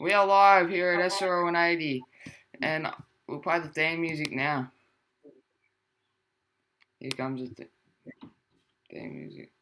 We are live here at SRL 180, and we'll play the theme music now. Here comes the theme music.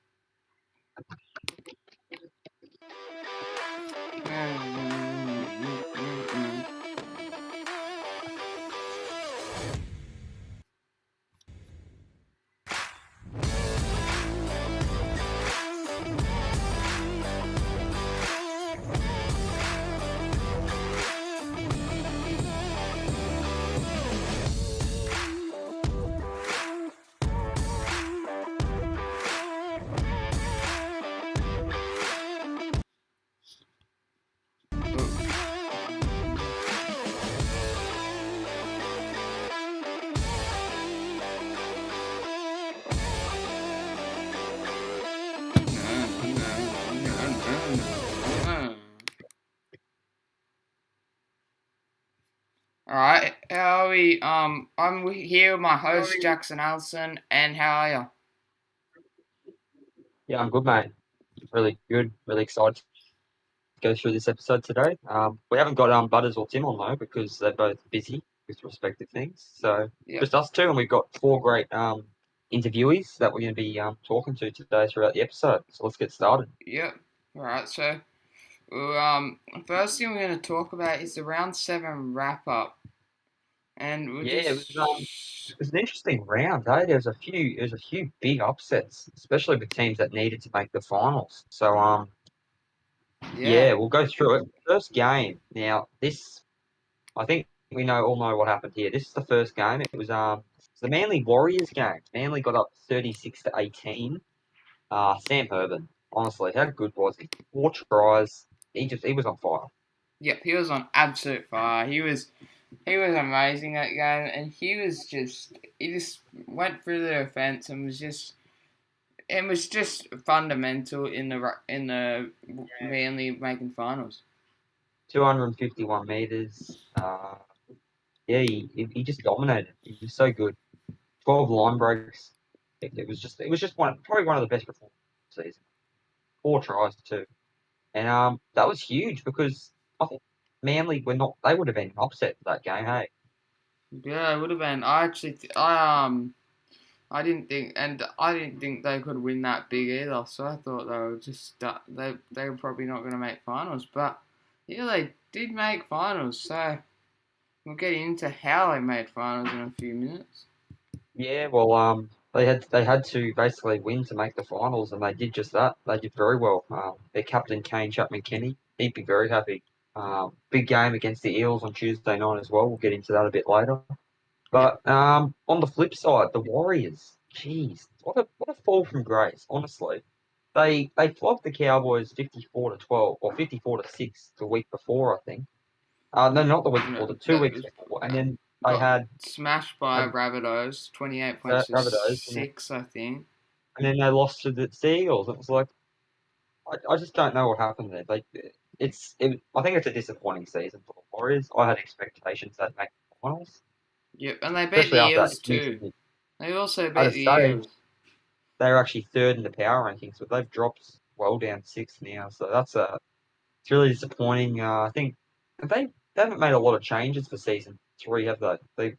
Alright, how are we? I'm here with my host, Jackson Allison, and how are you? Yeah, I'm good, mate. Really good. Really excited to go through this episode today. We haven't got Butters or Tim on though because they're both busy with respective things. So Yep, just us two, and we've got four great interviewees that we're going to be talking to today throughout the episode. So let's get started. yep. Alright, so, first thing we're going to talk about is the round 7 wrap up. And we'll Yeah, just. it was an interesting round, eh? There was a few big upsets, especially with teams that needed to make the finals. So Yeah, yeah, we'll go through it. First game. Now this I think we all know what happened here. This is the first game. It's the Manly Warriors game. Manly got up 36-18. Sam Herman, honestly, how good was he? 4 tries. He was on fire. yep, he was on absolute fire. He was amazing that game, and he just went through the defense and was just fundamental in the Manly making finals. 251 meters. Yeah, he just dominated. He was so good. 12 line breaks. It was just probably one of the best performances of the season. 4 tries too. And that was huge because I think Manly were not. They would have been upset for that game. Hey, Yeah, it would have been. I didn't think they could win that big either. So I thought they were they were probably not going to make finals, but yeah, they did make finals. So we'll get into how they made finals in a few minutes. yeah. Well, they had to basically win to make the finals, and they did just that. They did very well. Their captain Kane Chapman-Kenny, he'd be very happy. Big game against the Eels on Tuesday night as well. We'll get into that a bit later. Yeah, But on the flip side, the Warriors, jeez, what a fall from grace. Honestly, they flogged the Cowboys 54-12 or 54-6 the week before, I think. No, not the week before, no, the two that weeks was before, and then they got had smashed by had Rabbitohs, 28 points to Rabbitohs, and 6, I think. then they lost to the Seagulls. It was like I just don't know what happened there. I think it's a disappointing season for the Warriors. I had expectations they'd make the finals, Yep, and they beat especially the after that Eels huge too. win. They also At beat a the Eels. stage, they were actually third in the power rankings, but they've dropped well down sixth now. So it's really disappointing. I think they haven't made a lot of changes for season three, have they? They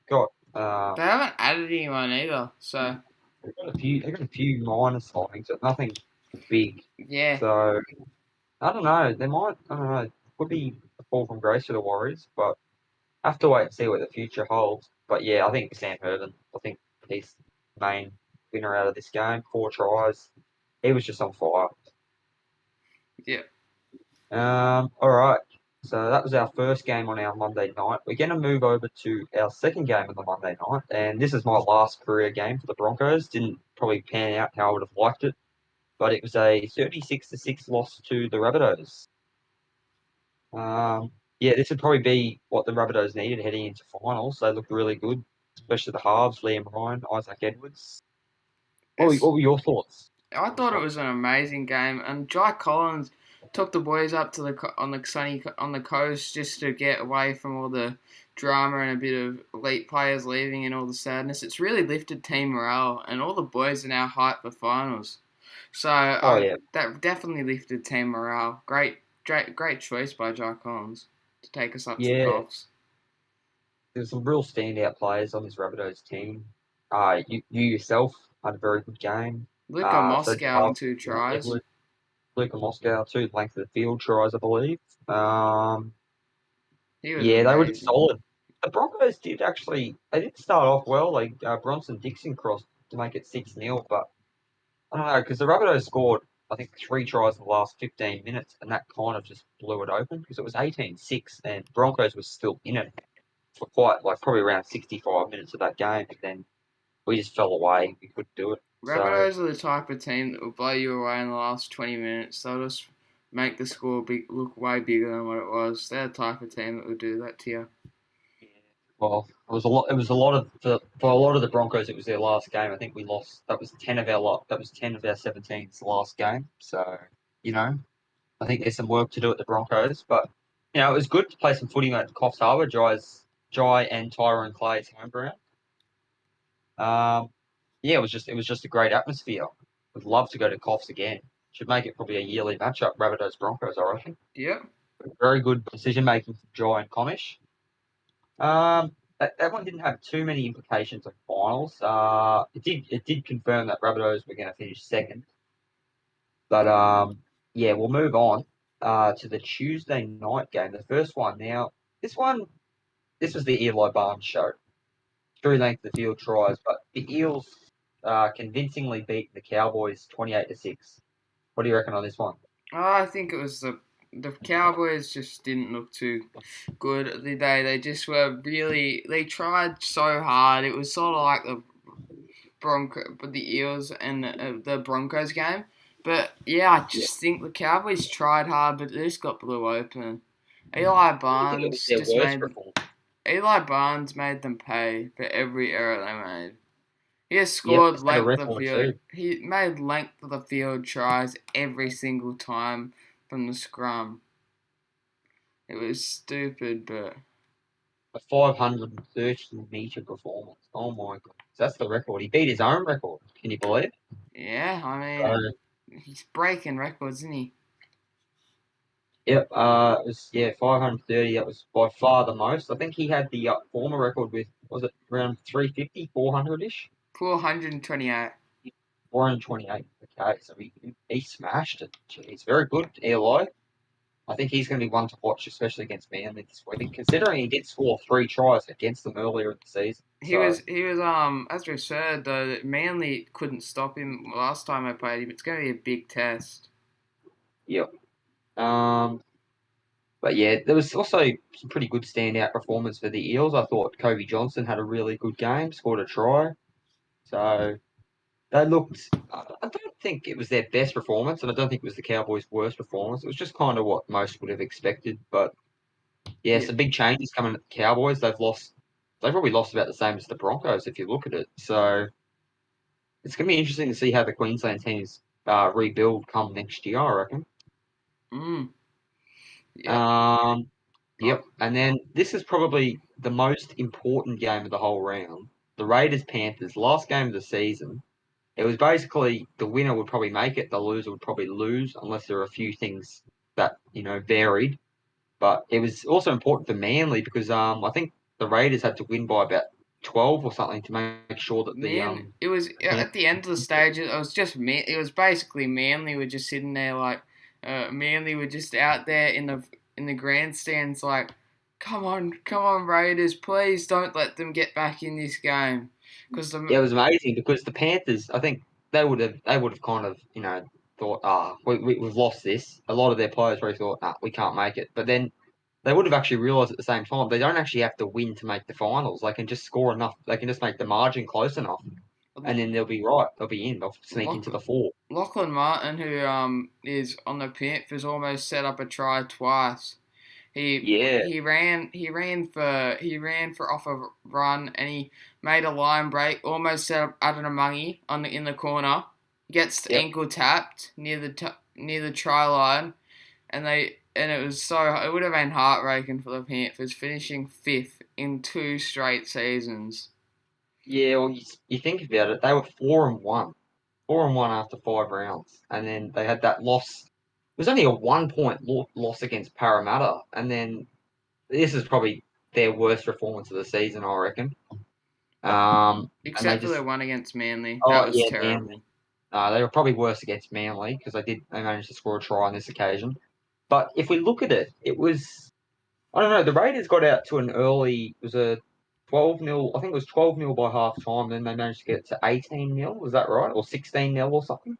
haven't added anyone either, so they've got a few minor signings, but nothing big. yeah, So I don't know. I don't know. Could be a fall from grace for the Warriors, but I have to wait and see what the future holds. But yeah, I think Sam Herman. I think he's the main winner out of this game. 4 tries. He was just on fire. yeah. All right. So that was our first game on our Monday night. We're going to move over to our second game on the Monday night, and this is my last career game for the Broncos. Didn't probably pan out how I would have liked it, but it was a 36-6 loss to the Rabbitohs. Yeah, this would probably be what the Rabbitohs needed heading into finals. They looked really good, especially the halves, Liam Ryan, Isaac Edwards. It's, What were your thoughts I on this thought it one? was an amazing game, and Jai Collins took the boys up to on the coast just to get away from all the drama and a bit of elite players leaving and all the sadness. It's really lifted team morale, and all the boys are now hyped for finals. So Oh yeah, that definitely lifted team morale. Great choice by Jai Collins. to take us up to the Yeah, Coffs. there's some real standout players on this Rabbitohs team. You yourself had a very good game. Luka So Moscow and two tries. Luka Moscow, two length of the field tries, I believe. He was Yeah, they were just amazing. solid. The Broncos did actually. They did start off well. Like Bronson Dixon crossed to make it 6-0, but I don't know because the Rabbitohs scored I think 3 tries in the last 15 minutes, and that kind of just blew it open because it was 18-6, and Broncos was still in it for quite like probably around 65 minutes of that game. But then we just fell away. We couldn't do it. So Rabbitohs are the type of team that will blow you away in the last 20 minutes. They'll just make the score look way bigger than what it was. They're the type of team that will do that to you. yeah, well, it was a lot. It was a lot of for a lot of the Broncos. It was their last game. I think we lost. That was 10 of our. That was 10 of our 17's last game. So you know, I think there's some work to do at the Broncos, but it was good to play some footy at Coffs Harbour. Jai and Tyrone Clay's home ground. Yeah, it was just a great atmosphere. Would love to go to Coffs again. Should make it probably a yearly matchup. Rabbitohs Broncos, I reckon. Yep. Very good decision making from Jai and Comish. That one didn't have too many implications of finals. It did confirm that Rabbitohs were going to finish second. But yeah, we'll move on to the Tuesday night game, the first one. Now, this one, this was the Eli Barnes show. Through length of the field tries, but the Eels convincingly beat the Cowboys 28-6. What do you reckon on this one? I think it was the Cowboys just didn't look too good the day. They just were really they tried so hard. It was sort of like the Eels and the Broncos game. But yeah, I Yeah, just think the Cowboys tried hard, but they just got blew open. Eli I think it was Barnes their just worst made performance. Eli Barnes made them pay for every error they made. He has Yep, scored he set a length of record field. too. He made length of the field tries every single time from the scrum. It was stupid, but A 530-meter performance. Oh my god, that's the record. He beat his own record. Can you believe? yeah, I mean, So, he's breaking records, isn't he? yep. It was 530. That was by far the most. I think he had the former record with was it around 350, 400 ish, Poor 128. 428. Okay, so he smashed it. He's very good, Eli. I think he's going to be one to watch, especially against Manly this week, considering he did score 3 tries against them earlier in the season. So, He was as we said though that Manly couldn't stop him last time I played him. It's going to be a big test. yep. Um, but yeah, there was also some pretty good standout performance for the Eels. I thought Kobe Johnson had a really good game, scored a try. So they looked. I don't think it was their best performance, and I don't think it was the Cowboys' worst performance. It was just kind of what most would have expected. But yeah, Yeah. some big changes coming at the Cowboys. They've lost. They've probably lost about the same as the Broncos if you look at it. So it's going to be interesting to see how the Queensland teams rebuild come next year, I reckon. Mm. Yep. Um, Oh, yep. And then this is probably the most important game of the whole round. The Raiders Panthers, last game of the season. It was basically the winner would probably make it, the loser would probably lose, unless there are a few things that varied. But it was also important for Manly because I think the Raiders had to win by about 12 or something to make sure that the man, it was Panthers. at the end of the stage. It was just it was basically Manly were just sitting there like, Manly were just out there in the grandstands like, come on, Raiders, please don't let them get back in this game, because the Yeah, it was amazing because the Panthers, I think they would have kind of thought, we've lost this. A lot of their players probably thought, we can't make it. But then they would have actually realised at the same time they don't actually have to win to make the finals. They can just score enough. They can just make the margin close enough, and then they'll be right. They'll be in. They'll sneak into the Lock, four. Lachlan Martin, who is on the Panthers, almost set up a try twice. Yeah, He ran for off a run, and he made a line break, almost set up Adam Mungy in the corner, gets yep, ankle tapped near the try line, and it would have been heartbreaking for the Panthers, finishing fifth in 2 straight seasons. yeah. Well, you think about it, they were 4-1, 4-1 after 5 rounds, and then they had that loss. It was only a 1 point loss against Parramatta, and then this is probably their worst performance of the season, I reckon. And they Except for the just, one against Manly. That oh was yeah, Manly. terrible. They were probably worse against Manly because they managed to score a try on this occasion. But if we look at it, it was, I don't know. The Raiders got out to an early. It was a 12-0. I think it was 12-0 by half time. Then they managed to get to 18-0. Was that right? Or 16-0 or something?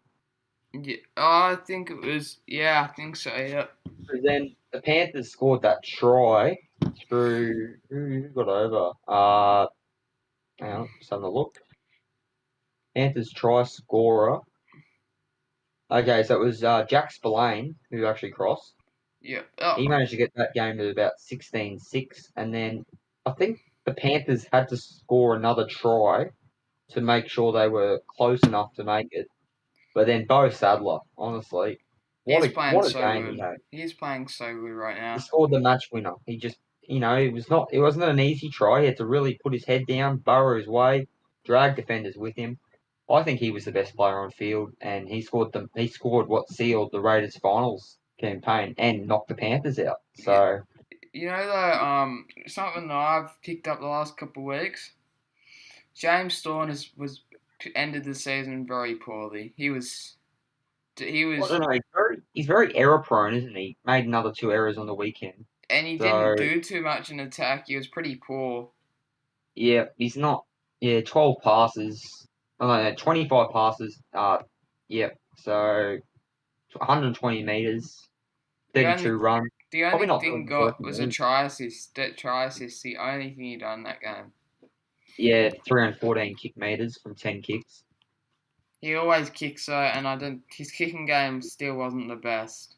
Yeah, oh, I think it was. Yeah, I think so. Yeah. And then the Panthers scored that try through who got over? Hang on, just having a look. Panthers try scorer. Okay, so it was Jack Spillane who actually crossed. Yeah. He Oh, managed to get that game to about 16-6, and then I think the Panthers had to score another try to make sure they were close enough to make it. But then Bo Sadler, honestly, he's playing what a so game he good. had. He's playing so good right He now. scored the match winner. He just, it wasn't an easy try. He had to really put his head down, burrow his way, drag defenders with him. I think he was the best player on field, and he scored what sealed the Raiders finals campaign and knocked the Panthers out. Yeah. So You know though, something that I've picked up the last couple of weeks. James Thorne was ended the season very poorly. He I was, don't know. He's very error prone, isn't he? Made another two errors on the weekend. and he So didn't do too much in attack. He was pretty poor. yeah, he's not. Yeah, 12 passes. Oh, no, 25 passes. Yeah. So 120 meters, The 32 only runs. the Probably only not thing doing his work. got was a try assist. That try assist, the only thing he done that game. Yeah, 314 kick meters from 10 kicks. He always kicks so, and I don't. His kicking game still wasn't the best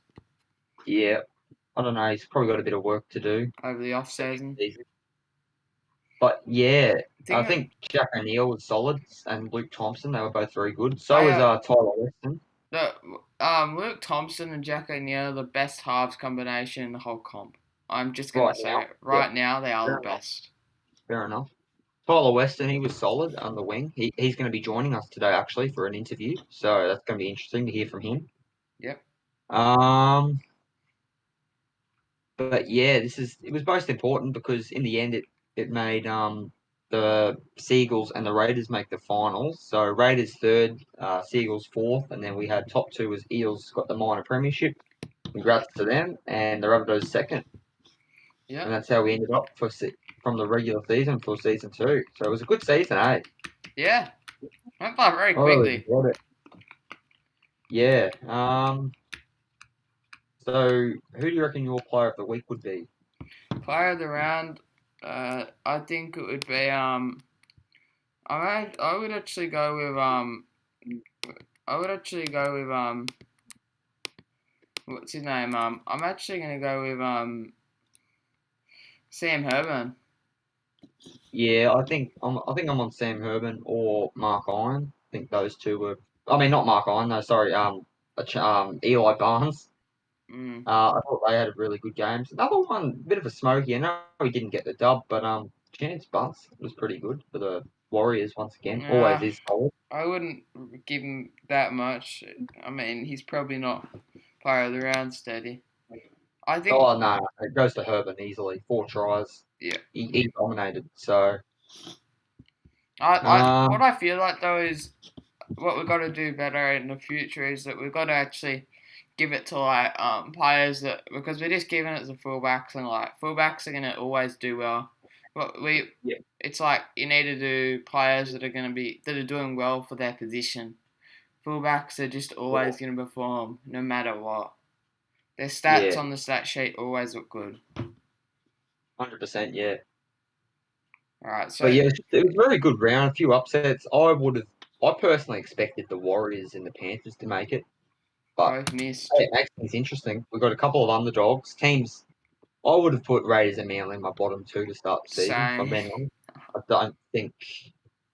Yeah, I don't know. He's probably got a bit of work to do. over the off Second season. season. But yeah, Thing I that think Jack O'Neill was solid, and Luke Thompson. They were both very good. So I was Tyler Weston. the Luke Thompson and Jack O'Neill are the best halves combination in the whole comp. I'm just gonna Right say now. it. Yeah, Right now they are the fair enough. best. Fair enough. Tyler Weston, he was solid on the wing. He's going to be joining us today actually for an interview, so that's going to be interesting to hear from him. Yep. Um, but yeah, it was most important because in the end it made the Seagulls and the Raiders make the finals. So Raiders third, Seagulls fourth, and then we had top two was Eels got the minor premiership. Congrats to them, and the Rabbitohs second, and Yep. that's how we ended up from the regular season for season two. So it was a good season, eh? Yeah. Went by very I really quickly. enjoyed it. Yeah. So who do you reckon your player of the week would be? Player of the round. I think it would be I would actually go with I would actually go with what's his name? I'm actually gonna go with Sam Herman. Yeah, I think I'm on Sam Herman or Mark Iron. I think those two were. I mean, not Mark Iron. No, sorry. Eli Barnes. Mm. I thought they had really good games. Another one, bit of a smoky. I know he didn't get the dub, but Chance Bunce was pretty good for the Warriors once again. Always Uh, is solid. I wouldn't give him that much. I mean, he's probably not player of the round steady. I think, Oh no, it goes to Herman easily. 4 tries. yeah. He dominated. So What um, I feel like though is what we've got to do better in the future is that we've got to actually give it to like players that because we're just giving it to fullbacks and like fullbacks are gonna always do well. But yeah, it's like you need to do players that are doing well for their position. Fullbacks are just always gonna perform no matter what. Their stats yeah, on the stat sheet always look good. 100%, yeah. Alright, But so yeah, it was a very good round. A few upsets. I personally expected the Warriors and the Panthers to make it, but both hey, missed. it makes things interesting. We've got a couple of underdogs teams. I would have put Raiders and Manly in my bottom two to start the season. If I'm Same. being honest, I don't think.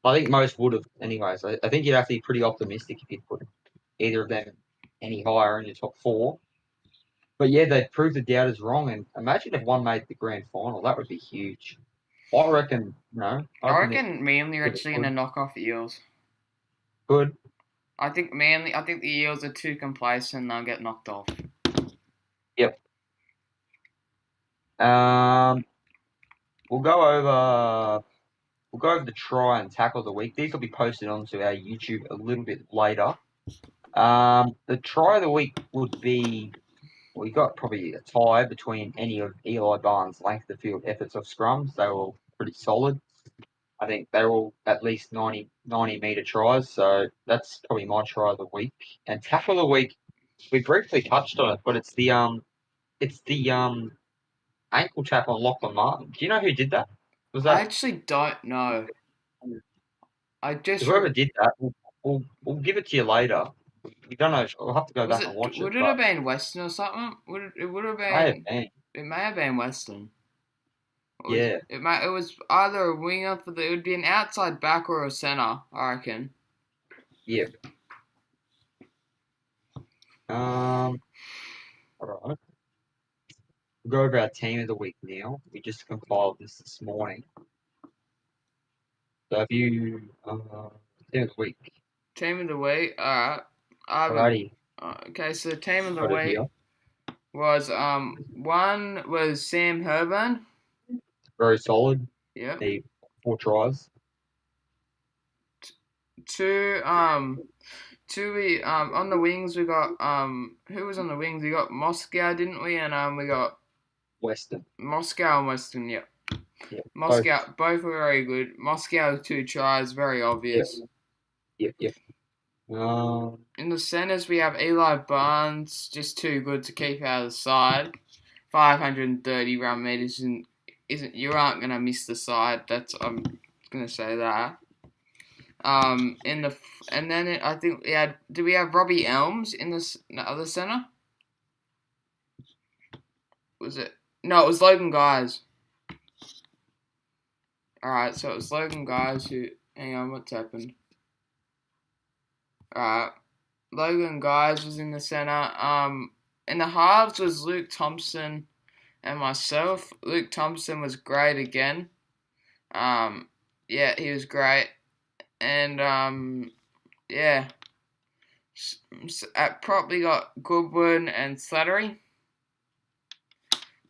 I think most would have, anyways. I think you'd have to be pretty optimistic if you'd put either of them any higher in your top four. But yeah, they proved the doubters wrong. And imagine if one made the grand final, that would be huge. I reckon, I I reckon it reckon Manly are if it actually gonna knock off the Eels. could. I think the Eels are too complacent and they'll get knocked off. Yep. Um, we'll go over. We'll go over the try and tackle of the week. These will be posted onto our YouTube a little bit later. The try of the week would be, we got probably a tie between any of Eli Barnes' length of field efforts of scrums. They were all pretty solid. I think they were all at least 90 meter tries. So that's probably my try of the week. And tackle of the week, we briefly touched on it, but it's the ankle tap on Lachlan Martin. Do you know who did that? Was I that actually don't know. I just whoever did that? We'll give it to you later. We don't know. We'll have to go was back and it? watch it, Would it have but been Western or something? It would have may have been. been. It may have been Western. Yeah, It was either a winger for the. It would be an outside back or a center. I reckon. yeah. All right. We'll go over our team of the week now. We just compiled this morning. So have you team of the week? Team of the week. Alright. I haven't. Alrighty, Okay, so the team of the got it here. week was one was Sam Herburn. Very solid. Yep. The 4 tries. Two two we on the wings we got who was on the wings? We got Moscow, didn't we? And we got Western. Moscow and Western. Yep. Yeah. Moscow both were very good. Moscow 2 tries, very obvious. Yep. Um, In the centers we have Eli Barnes, just too good to keep out of the side. 530 run meters isn't you aren't gonna miss the side. That's I'm gonna say that. In the and then I think we had. Do we have Robbie Elms in the other center? Was it? No, it was Logan Guys. All right, so it was Logan Guys who. Hang on, what's happened? All right, Logan Guys was in the center. In the halves was Luke Thompson and myself. Luke Thompson was great again. Yeah, he was great, and yeah. At prop we got Goodwin and Slattery.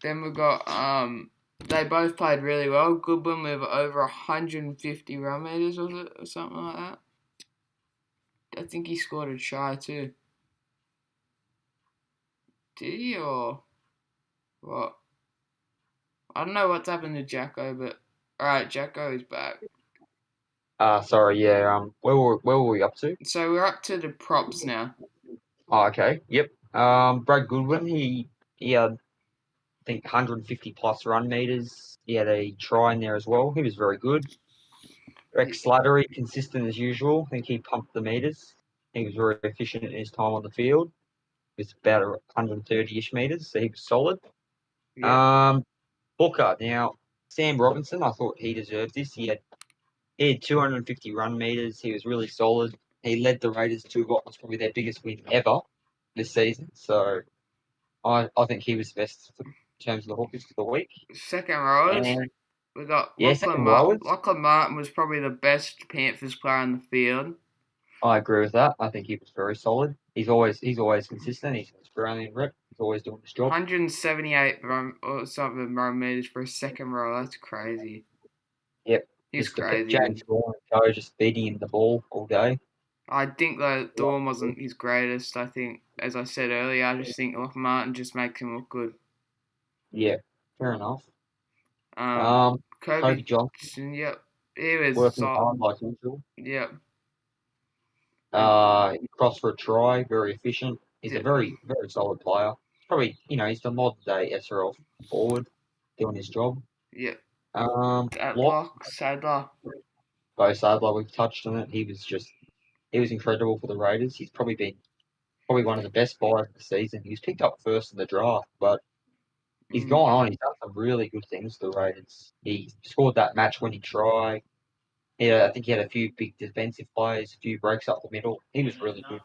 Then we got they both played really well. Goodwin with over 150 run meters, was it, or something like that? I think he scored a try too. Did he or what? I don't know what's happened to Jacko, but alright, Jacko is back. sorry, yeah. Where were we up to? So we're up to the props now. Oh, okay. Yep. Brad Goodwin, he had, I think, 150 plus run meters. He had a try in there as well. He was very good. Rex Slattery, consistent as usual. I think he pumped the meters. He was very efficient in his time on the field. It was about 130-ish meters, so he was solid. Yep. Booker. Now, Sam Robinson, I thought he deserved this. He had 250 run meters. He was really solid. He led the Raiders to what was probably their biggest win ever this season. So I think he was best in terms of the Hawkers for the week. Second rowers. And We got yeah, Lachlan second Martin. rowers. Lachlan Martin was probably the best Panthers player on the field. I agree with that. I think he was very solid. He's always consistent. He's Australian rep. He's always doing his job. 178 or something run meters for a second row. That's crazy. Yep. He's Just the crazy James good. Gore and Co just feeding him the ball all day. I think that Dawn wasn't his greatest. I think, as I said earlier, I just think Lachlan Martin just makes him look good. Yeah, fair enough. Kobe Kobe Johnson Yep. He was working solid. hard like usual. Yep. And He crossed for a try, very efficient. He's a yep. very, very solid player. Probably, he's the modern day SRL forward, doing his job. Yep. At Block, lock, Sadler. Bo Sadler, we've touched on it. He was incredible for the Raiders. He's probably one of the best buyers of the season. He was picked up first in the draft, but he's gone on. He's done some really good things for the Raiders. He scored that match-winning try. Yeah, I think he had a few big defensive plays, a few breaks up the middle. He was really good.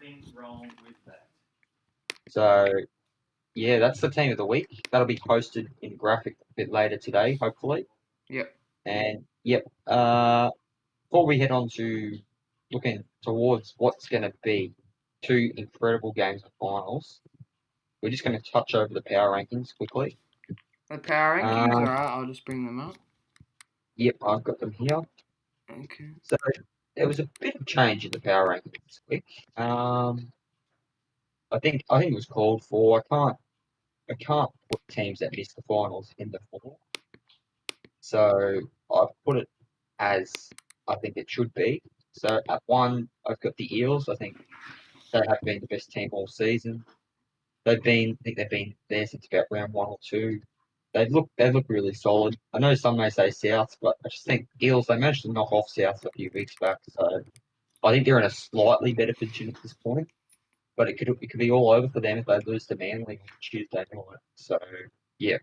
So, yeah, that's the team of the week. That'll be posted in graphic a bit later today, hopefully. Yep. And, yep, before we head on to looking towards what's going to be 2 incredible games of finals, we're just going to touch over the power rankings quickly. The power rankings, Um, alright, I'll just bring them up. yep, I've got them here. Okay. So there was a bit of change in the power rankings this week. I think it was called for. I can't put teams that missed the finals in the four. So I've put it as I think it should be. So at one, I've got the Eels. I think they have been the best team all season. I think they've been there since about round one or two. They look really solid. I know some may say South, but I just think Eels, they managed to knock off South a few weeks back. So I think they're in a slightly better position at this point. But it could be all over for them if they lose to Manly on Tuesday night. So yeah.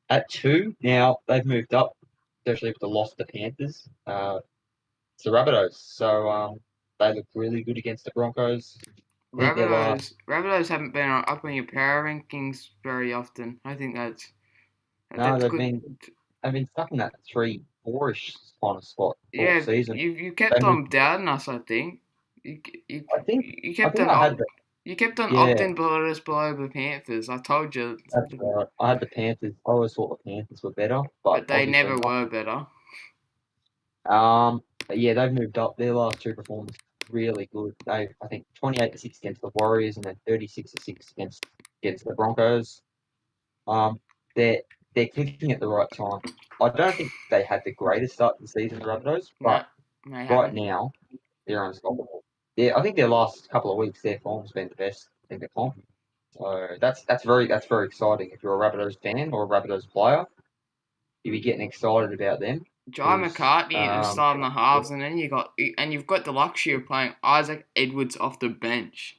At two, now they've moved up, especially with the loss of the Panthers. It's the Rabbitohs. So they look really good against the Broncos. I think their last Rabbitohs haven't been up on your power rankings very often. I think no, that's they've good. been stuck in that 3-4-ish kind of spot all Yeah, season. you They kept moved, on doubting us. I think I think you I kept think on I had the you kept on yeah, opting below us below the Panthers. I told you, that's right. I had the Panthers. I always thought the Panthers were better, but but they obviously never not. were better. But yeah, they've moved up. Their last two performances really good. I think 28-6 against the Warriors and then 36-6 against the Broncos. Um, they're they're clicking at the right time. I don't think they had the greatest start to the season, the Rabbitohs, No, but they right haven't. now they're unstoppable. Yeah, I think their last couple of weeks, their form's been the best in the comp. So that's very exciting. If you're a Rabbitohs fan or a Rabbitohs player, you'll be getting excited about them Jai because McCartney is starting the halves, and then you've got the luxury of playing Isaac Edwards off the bench.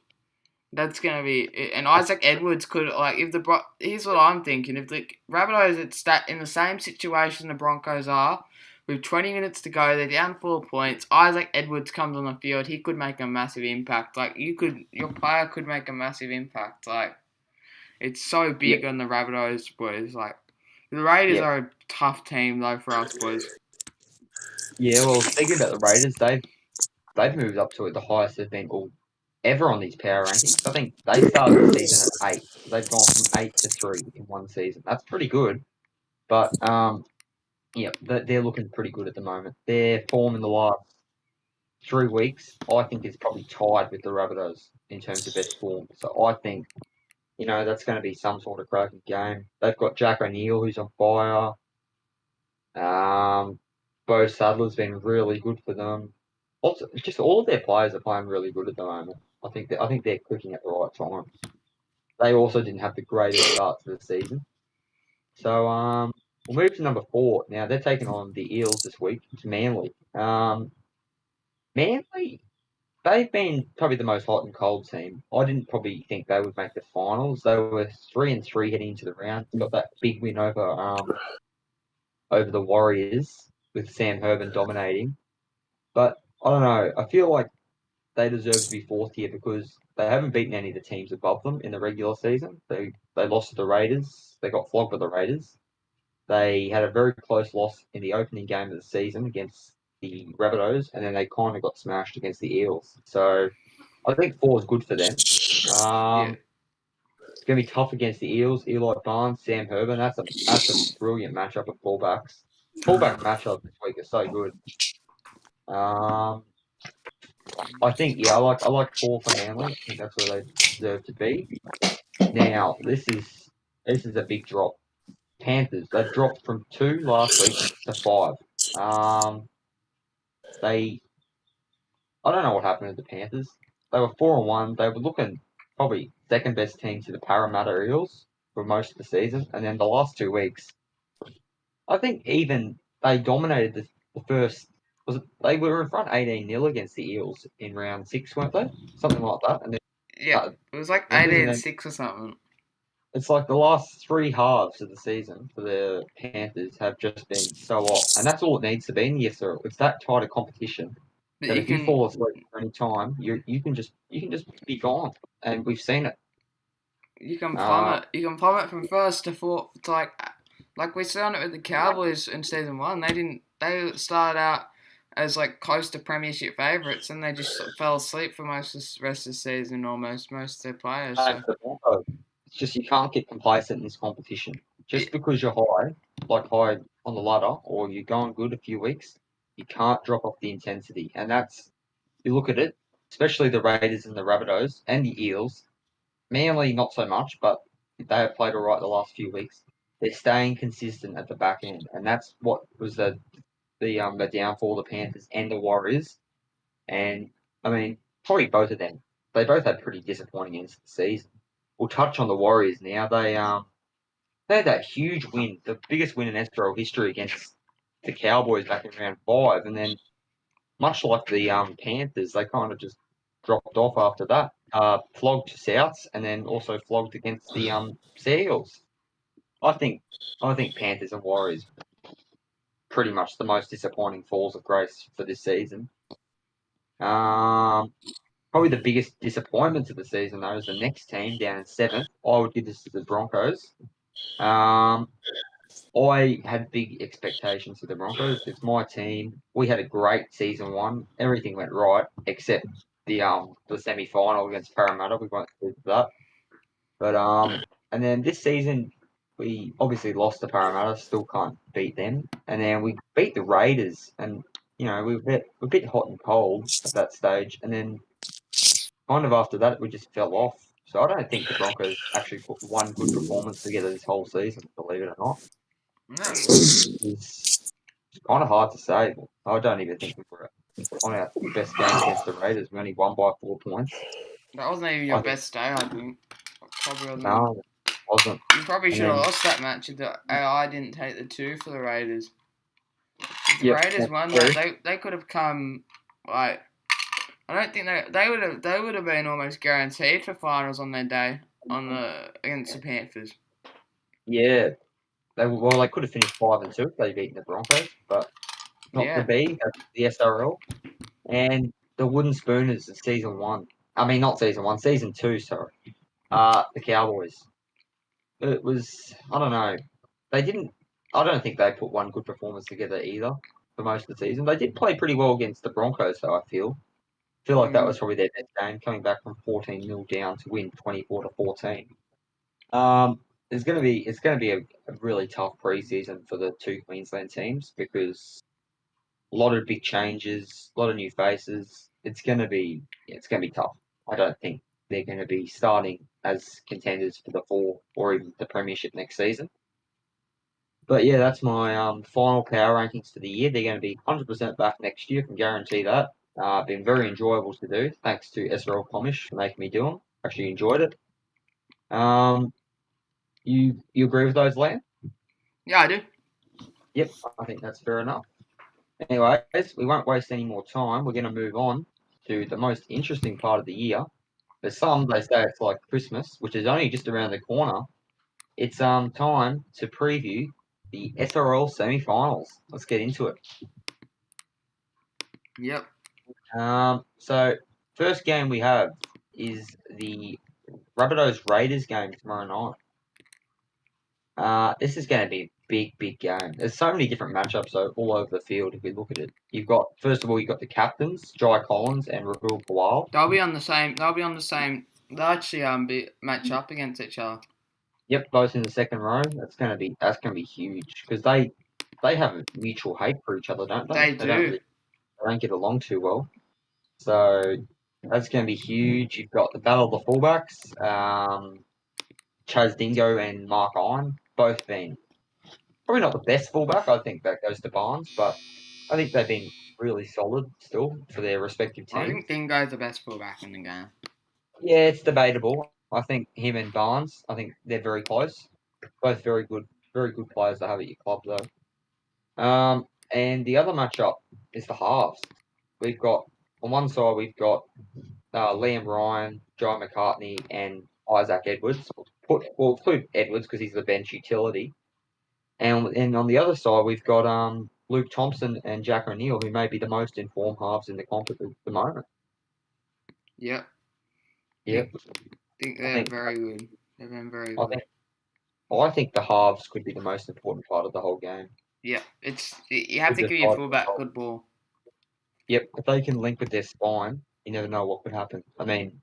That's gonna be, and Isaac Edwards could like if here's what I'm thinking: if the Rabbitohs in the same situation the Broncos are, with 20 minutes to go, they're down 4 points. Isaac Edwards comes on the field, he could make a massive impact. Like your player could make a massive impact. Like it's so yeah, big on the Rabbitohs boys. Like the Raiders yeah, are a tough team though for us boys. yeah. Well, speaking about the Raiders, they've moved up to the highest they've been all ever on these power rankings. I think they started the season at 8. They've gone from 8 to 3 in one season. That's pretty good. But yeah, they're looking pretty good at the moment. Their form in the last 3 weeks, I think, is probably tied with the Rabbitohs in terms of best form. So I think that's going to be some sort of cracking game. They've got Jack O'Neill who's on fire. Bo Sadler's been really good for them. Also, just all of their players are playing really good at the moment. I think they're clicking at the right time. They also didn't have the greatest start to the season. So we'll move to number 4. Now they're taking on the Eels this week. It's Manly. Manly, they've been probably the most hot and cold team. I didn't probably think they would make the finals. They were 3-3 heading into the round. Got that big win over the Warriors with Sam Herman dominating. But I don't know. I feel like they deserve to be fourth here because they haven't beaten any of the teams above them in the regular season. They lost to the Raiders. They got flogged by the Raiders. They had a very close loss in the opening game of the season against the Rabbitohs, and then they kind of got smashed against the Eels. So I think 4 is good for them. Yeah, It's going to be tough against the Eels. Eli Barnes, Sam Herman. That's a brilliant matchup of fullbacks. Fullback matchup this week is so good. Um, I think I like 4 for Manly. I think that's where they deserve to be. Now this is a big drop. Panthers, they've dropped from 2 last week to 5. Um, they I don't know what happened to the Panthers. They were 4-1. They were looking probably second best team to the Parramatta Eels for most of the season, and then the last 2 weeks, I think even they dominated the first. Was it, they were in front 18-0 against the Eels in round 6, weren't they? Something like that, and then yeah. It was like Panthers, and then 18-6 or something. it's like the last 3 halves of the season for the Panthers have just been so off, and that's all it needs to be in the SRL. It's that tight of competition But that if you fall asleep at any time, you can just be gone, and we've seen it. Uh, you can plummet from first to fourth. It's like we saw it with the Cowboys in season one. They started out as like close to premiership favourites, and they just fell asleep for most of the rest of the season. Almost most of their players. back So to the Broncos. It's just you can't get complacent in this competition. Just because you're high, like high on the ladder, or you're going good a few weeks, you can't drop off the intensity. And that's, you look at it, especially the Raiders and the Rabbitohs and the Eels. Manly, not so much, but they have played all right the last few weeks. They're staying consistent at the back end, and that's what was the downfall of the Panthers and the Warriors. And I mean, probably both of them. They both had pretty disappointing ends to the season. We'll touch on the Warriors now. They had that huge win, the biggest win in SRL history against the Cowboys back in round 5, and then much like the Panthers, they kind of just dropped off after that. Flogged Souths, and then also flogged against the Seagulls. I think Panthers and Warriors pretty much the most disappointing falls of grace for this season. Probably the biggest disappointment of the season though is the next team down in 7th. I would give this to the Broncos. I had big expectations for the Broncos. It's my team. We had a great season 1. Everything went right except the semi final against Parramatta. We won't do that. But and then this season we obviously lost to Parramatta. Still can't beat them. And then we beat the Raiders, and we were a bit hot and cold at that stage. And then kind of after that we just fell off. So I don't think the Broncos actually put one good performance together this whole season. Believe it or not. It's kind of hard to say. I don't even think we were on our best game against the Raiders. We only won by 4 points. That wasn't even your I think best day, I think. Probably wasn't. no, it wasn't. You probably And should have then lost that match if the AI didn't take the 2 for the Raiders. If the yep, Raiders won that, they could have come like I don't think they would have been almost guaranteed for finals on their day against the Panthers. yeah, they could have finished 5-2 if they'd beaten the Broncos, but not to Yeah. be. That's the SRL and the Wooden Spooners of season 1. I mean, not season 1, season 2. Sorry, the Cowboys. It was I don't know. They didn't. I don't think they put one good performance together either for most of the season. They did play pretty well against the Broncos, though. I feel like that was probably their best game, coming back from 14-0 down to win 24-14. It's gonna be a really tough preseason for the 2 Queensland teams because a lot of big changes, a lot of new faces. It's gonna be tough. I don't think they're going to be starting as contenders for the 4 or even the premiership next season. But yeah, that's my final power rankings for the year. They're going to be 100% back next year. I can guarantee that. Been very enjoyable to do. Thanks to SRL Comish for making me do them. Actually enjoyed it. You agree with those, Lamb? Yeah, I do. Yep, I think that's fair enough. Anyways, we won't waste any more time. We're going to move on to the most interesting part of the year. There's some they say it's like Christmas, which is only just around the corner. It's time to preview the SRL semi-finals. Let's get into it. Yep. So first game we have is the Rabbitohs Raiders game tomorrow night. This is going to be a big game. There's so many different matchups all over the field. If we look at it, you've got the captains Jai Collins and Rahul Pawal. They'll be on the same. They'll actually match up against each other. Yep, both in the second row. That's gonna be huge because they have a mutual hate for each other, don't they? They do. They don't get along too well. So that's going to be huge. You've got the battle of the fullbacks, Chaz Dingo and Mark Iron, both been probably not the best fullback. I think that goes to Barnes, but I think they've been really solid still for their respective teams. I think Dingo's the best fullback in the game. Yeah, it's debatable. I think him and Barnes, I think they're very close. Both very good players to have at your club, though. And the other matchup is the halves. We've got on one side we've got Liam Ryan, Joe McCartney, and Isaac Edwards. We'll include Edwards because he's the bench utility. And on the other side we've got Luke Thompson and Jack O'Neill, who may be the most informed halves in the comp at the moment. Yep. Yep. Think they're very good. They've been very good. I think the halves could be the most important part of the whole game. Yeah, you have to give your fullback good ball. Yep, if they can link with their spine, you never know what could happen. I mean,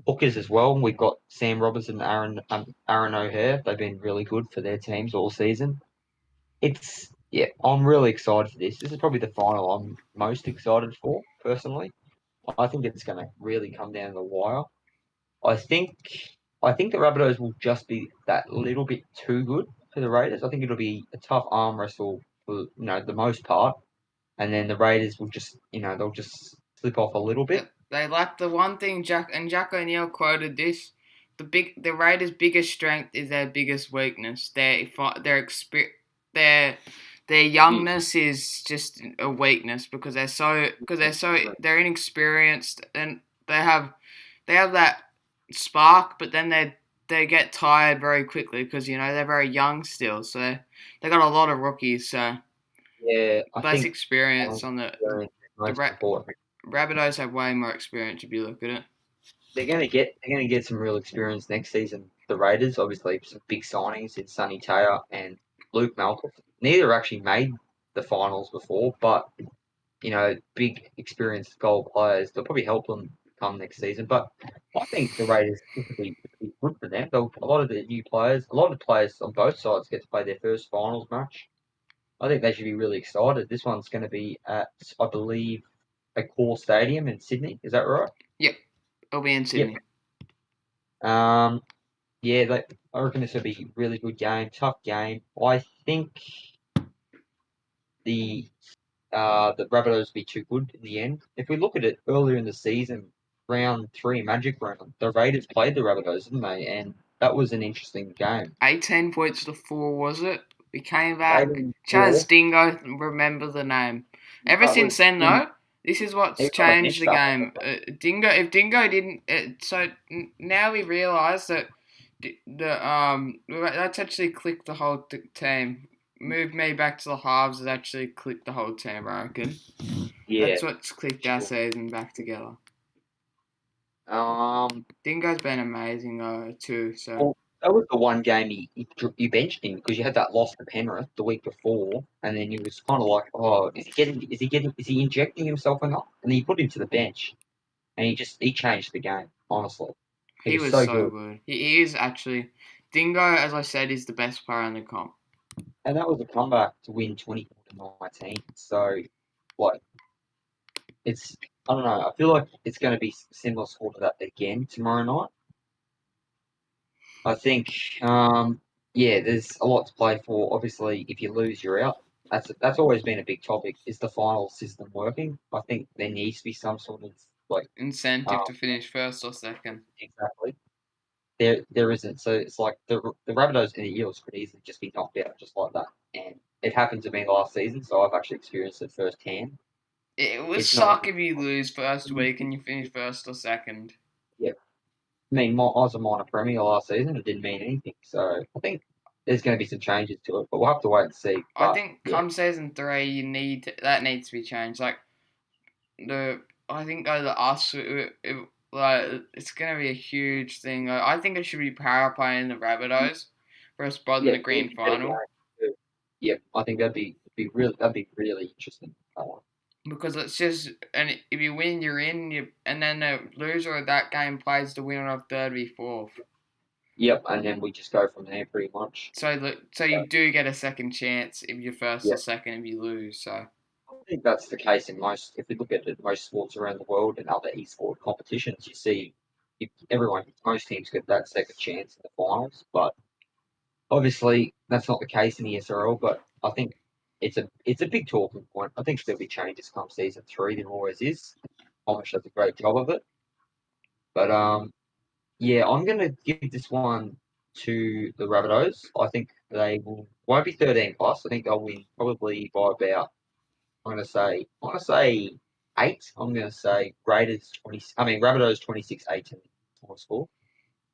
Hookers as well. We've got Sam Robertson and Aaron O'Hare. They've been really good for their teams all season. I'm really excited for this. This is probably the final I'm most excited for personally. I think it's going to really come down to the wire. I think I think the Rabbitohs will just be that little bit too good for the Raiders. I think it'll be a tough arm wrestle for the most part, and then the Raiders will just they'll just slip off a little bit. They lack the one thing Jack O'Neill quoted this. The Raiders' biggest strength is their biggest weakness. Their their Youth. youngness is just a weakness because they're inexperienced and they have that spark, but then they get tired very quickly because they're very young still. So they got a lot of rookies. So Yeah, I less think experience on the the most important. Rabbitohs have way more experience if you look at it. They're gonna get some real experience next season. The Raiders, obviously, some big signings in Sonny Taylor and Luke Malcolm. Neither actually made the finals before, but big experienced goal players. They'll probably help them come next season. But I think the Raiders will be good for them. A lot of the new players, a lot of the players on both sides get to play their first finals match. I think they should be really excited. This one's going to be at, I believe, a core stadium in Sydney. Is that right? Yep, it'll be in Yep. Sydney. Um, yeah, I reckon this will be a really good game, tough game. I think the the Rabbitohs will be too good in the end. If we look at it earlier in the season, round three, Magic round, the Raiders played the Rabbitohs, didn't they? And that was an interesting game. 18 points to 4, was it? We came back. 18-4. Chaz Dingo, remember the name. Ever That since was then, when though, this is what's he got a changed bench the up. game. Dingo, if Dingo didn't, now we realise that that's actually clicked the whole team. Moved me back to the halves has actually clicked the whole team, I reckon. Yeah, That's what's clicked our sure. season back together. Um, Dingo's been amazing though too. So well, that was the one game you benched him because you had that loss to Penrith the week before, and then you was kind of like, oh, is he injecting himself enough? And then you put him to the bench, and he changed the game. Honestly, he he was was so so good, good. He is actually Dingo, as I said, is the best player in the comp. and that was a comeback to win 24-19. So, like, it's I don't know. I feel like it's going to be similar score to that again tomorrow night. I think, yeah, there's a lot to play for. Obviously, if you lose, you're out. That's always been a big topic. Is the final system working? I think there needs to be some sort of like, Incentive um, to finish first or second. exactly. There isn't. So it's like the Rabbitohs and the Eels could easily just be knocked out just like that. And it happened to me last season, so I've actually experienced it firsthand. It would It's not. suck if you lose first week and you finish first or second. Yeah, I mean, I was a minor premier last season. It didn't mean anything. So I think there's going to be some changes to it, but we'll have to wait and see. I But think yeah. come season 3, that needs to be changed. Like the I think over us, like it's gonna be a huge thing. I think it should be power play in the Rabbitohs first rather than Yeah, the it'd grand be better final game. Yeah, I think that'd be really interesting. because it's just and if you win you're in and then the loser of that game plays the winner of third v fourth. Yep, and then we just go from there pretty much. So you do get a second chance if you're first Yeah, or second if you lose. So I think that's the case in most. If we look at it, most sports around the world and other e-sport competitions, you see most teams get that second chance in the finals. But obviously, that's not the case in the SRL. But I think it's a big talking point. I think there'll be changes come season three. There always is. Amish does a great job of it. But yeah, I'm going to give this one to the Rabbitohs. I think they won't be 13 plus. I think they'll win probably by about. I'm going to say 8. I'm going to say Raiders 20. I mean Rabbitohs 26-18 score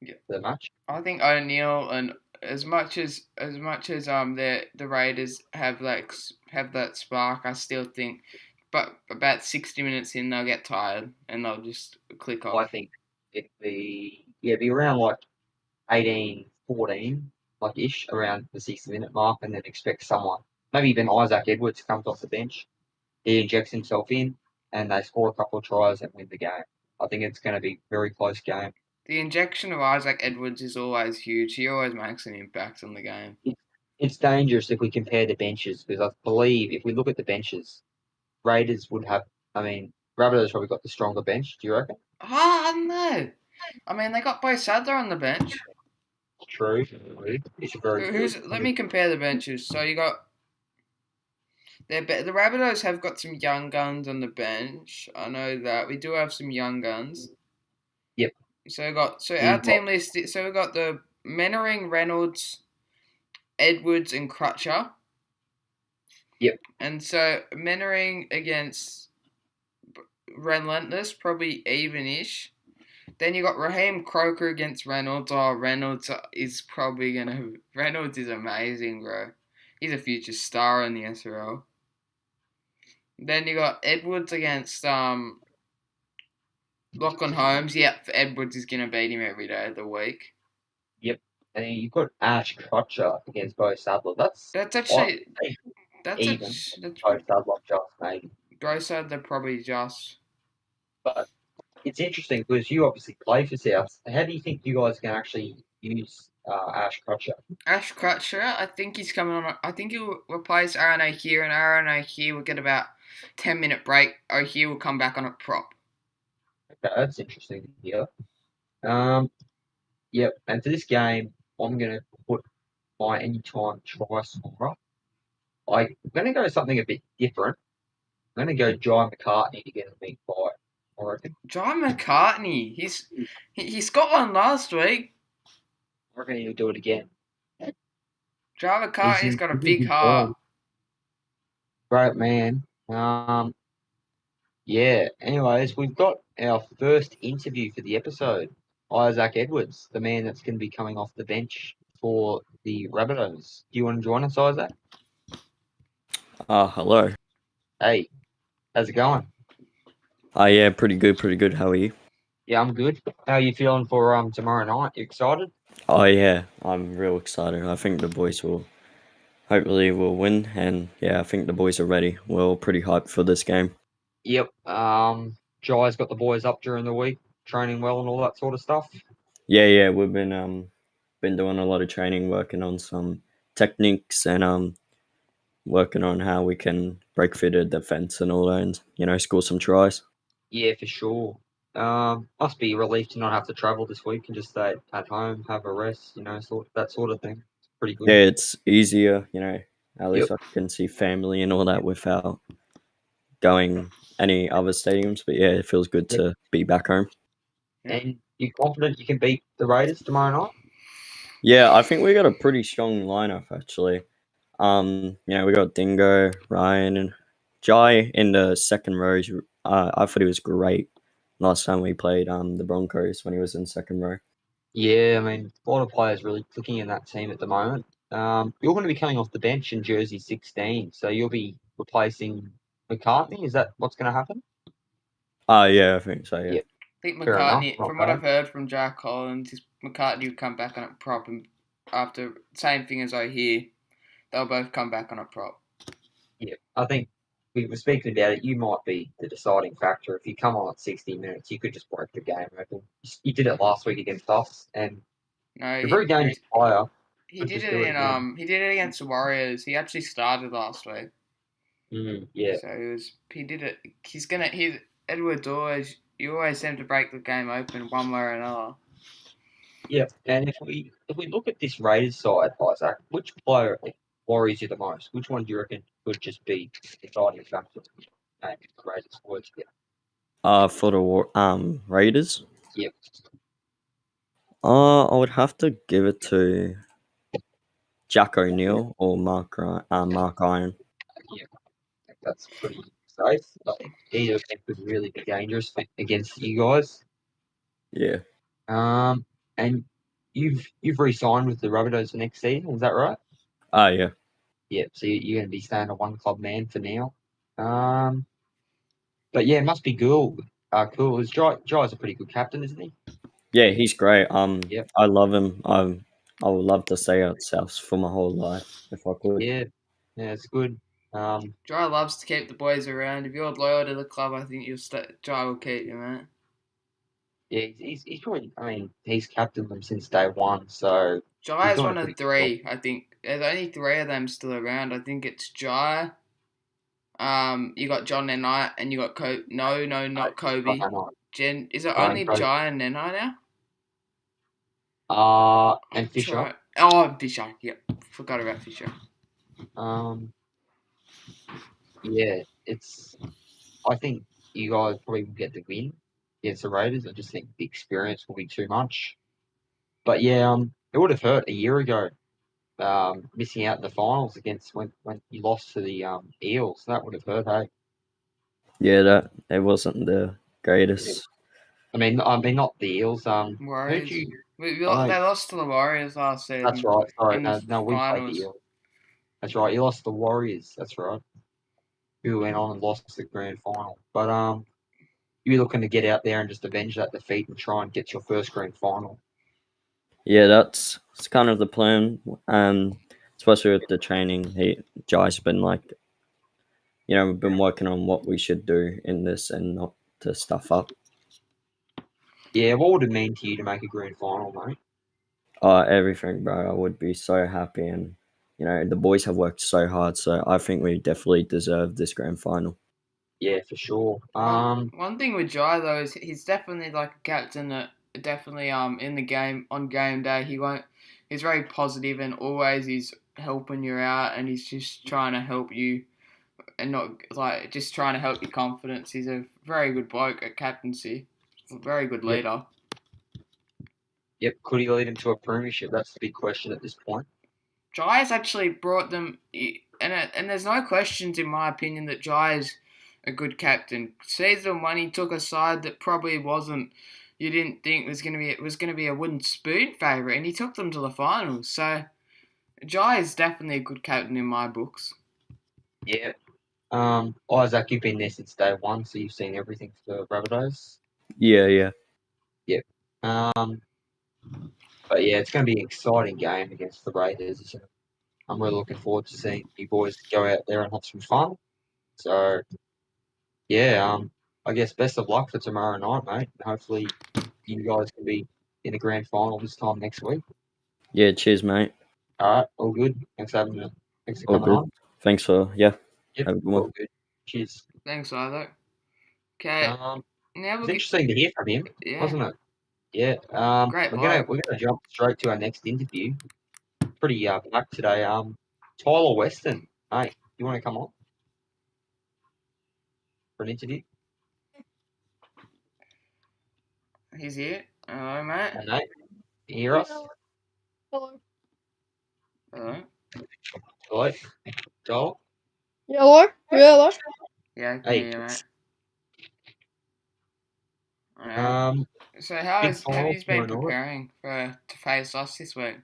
yeah, for the match. I think O'Neill and as much as the Raiders have that spark, I still think, but about 60 minutes in they'll get tired and they'll just click I off. think it'd be around like 18-14 like ish around the 60-minute mark, and then expect someone, maybe even Isaac Edwards comes off the bench. He injects himself in, and they score a couple of tries and win the game. I think it's going to be a very close game. The injection of Isaac Edwards is always huge. He always makes an impact on the game. It's dangerous if we compare the benches because I believe if we look at the benches, Raiders would have. I mean, Rabbitohs probably got the stronger bench. Do you reckon? I don't know. I mean, they got Bo Sadler on the bench. True. It's very good. Who's? Let me compare the benches. So you got the Rabbitohs have got some young guns on the bench. I know that we do have some young guns. Yep. So our We've got team list. So we got the Mannering, Reynolds, Edwards, and Crutcher. Yep. And so Mannering against Relentless, probably even-ish. Then you got Raheem Croker against Reynolds. Oh, Reynolds is probably gonna. Reynolds is amazing, bro. He's a future star in the SRL. Then you got Edwards against Lachlan Holmes. Yep, Edwards is gonna beat him every day of the week. Yep. And then you've got Ash Crutcher against Bo Sadler. That's That's quite actually that's even. actually that's Bo Sadler just maybe. Brosad. They're probably just But it's interesting because you obviously play for South. How do you think you guys can actually use Ash Crutcher? Ash Crutcher. I think he's coming on. I think he'll replace Aaron here, and Aaron here will get about 10-minute break. O'Hare will come back on a prop. Okay, that's interesting to hear. Um, yep. And for this game, I'm going to put my anytime try scorer. I'm going to go something a bit different. I'm going to go Jai McCartney to get a big fight. I reckon. John McCartney. He's got one last week. I reckon he'll do it again. John McCartney's got a He's in big good heart. form. Great man. Yeah. Anyways, we've got our first interview for the episode. Isaac Edwards, the man that's going to be coming off the bench for the Rabbitohs. Do you want to join us, Isaac? Hello. Hey, how's it going? Yeah, pretty good, pretty good. How are you? Yeah, I'm good. How are you feeling for tomorrow night? You excited? Oh yeah, I'm real excited. I think the boys will hopefully will win, and yeah, I think the boys are ready. We're all pretty hyped for this game. Yep. Jai's got the boys up during the week, training well and all that sort of stuff. Yeah, we've been doing a lot of training, working on some techniques, and working on how we can break through the defense and all that, and score some tries. Yeah, for sure. Must be a relief to not have to travel this week and just stay at home, have a rest, that sort of thing. It's pretty good. Yeah, it's easier, At Yep. least I can see family and all that without going any other stadiums. But yeah, it feels good Yep. to be back home. And you confident you can beat the Raiders tomorrow night? Yeah, I think we got a pretty strong lineup actually. We got Dingo, Ryan, and Jai in the second row. I thought he was great last time we played the Broncos when he was in second row. Yeah, I mean, a lot of players really clicking in that team at the moment. You're going to be coming off the bench in jersey 16, so you'll be replacing McCartney. Is that what's going to happen? Yeah, I think so. Yeah. Yeah, I think fair enough. McCartney, Not from what bad. I've heard from Jack Collins, McCartney would come back on a prop, and after same thing as O'Hare, they'll both come back on a prop. Yeah, I think we were speaking about it. You might be the deciding factor. If you come on at 60 minutes, you could just break the game open. You did it last week against us, and No, you're a very dangerous player. he Could did just it do it again. he did it against the Warriors. He actually started last week, Yeah, so he did it. He's Edwards always. You always seem to break the game open one way or another. yeah. And if we look at this Raiders side, Isaac, which player worries you the most? Which one do you reckon could just be the deciding factor? And the Raiders words For the Raiders, Yep. I would have to give it to Jack O'Neill or Mark Iron. Yep. I think that's pretty safe. I think either of them could really be dangerous against you guys. Yeah. And you've re-signed with the Rabbitohs for next season, is that right? Yeah. Yep. So you're going to be staying a one club man for now. But yeah, it must be cool. Cool. Jai's a pretty good captain, isn't he? Yeah, he's great. Yep. I love him. I would love to stay at South for my whole life if I could. Yeah. Yeah, it's good. Jai loves to keep the boys around. If you're loyal to the club, I think Jai will keep you, man. Yeah, he's probably. I mean, he's captained them since day one, so Jai he's is doing a one pretty of good job. three, I think. There's only three of them still around. I think it's Jai. You got John Nenai, and you got Kobe. No, not I Kobe. don't know. Jen, is it And only Jai and Nenai now? and I'm Fisher. trying. Oh, Fisher. Yep, forgot about Fisher. Um, yeah, it's. I think you guys probably will get the win against the Raiders. I just think the experience will be too much. But yeah, it would have hurt a year ago. Missing out in the finals against when you lost to the Eels. That would have hurt. Hey, Yeah, that it wasn't the yeah. greatest. I mean, not the Eels. Who'd Warriors. you? They I know lost to the Warriors last that's season right. Sorry, in the no, we played the finals. Eels. That's right. You lost to the Warriors. That's right. Who went on and lost the grand final. But you're looking to get out there and just avenge that defeat and try and get your first grand final. Yeah, it's kind of the plan. Especially with the training, Jai's been like, we've been working on what we should do in this and not to stuff up. Yeah, what would it mean to you to make a grand final, mate? Everything, bro. I would be so happy, and the boys have worked so hard, so I think we definitely deserve this grand final. Yeah, for sure. One thing with Jai though is he's definitely like a captain that definitely in the game on game day he's very positive and always he's helping you out and he's just trying to help you and not like just trying to help your confidence. He's a very good bloke at captaincy, a very good Yep, leader. yep. Could he lead him to a premiership? That's the big question at this point. Jai has actually brought them, and there's no questions in my opinion that Jai is a good captain. Season one, he took a side that probably wasn't. You didn't think was going to be a wooden spoon favourite, and he took them to the finals. So Jai is definitely a good captain in my books. Yeah. Isaac, you've been there since day one, so you've seen everything for Rabbitohs. Yeah. Yep. But yeah, it's going to be an exciting game against the Raiders. I'm really looking forward to seeing you boys go out there and have some fun. So yeah, I guess best of luck for tomorrow night, mate. Hopefully you guys can be in the grand final this time next week. Yeah, cheers, mate. All right, all good. Thanks for All coming good. on. Thanks for have Yep, a good one. all good. Cheers. Thanks, Isaac. Okay, now It's we'll get interesting to hear from him, yeah, wasn't it? Yeah. great We're gonna jump straight to our next interview. Pretty packed today. Tyler Weston. Hey, you want to come on for an interview? He's here. Hello, mate. Hey, mate, can you hear us? Hello. Hello. Hello, Joel. Yeah, hello? Yeah, hello? Yeah, I can Hey. hear you, mate. Alright. Um, So big have final you been tomorrow night. preparing to face us this week?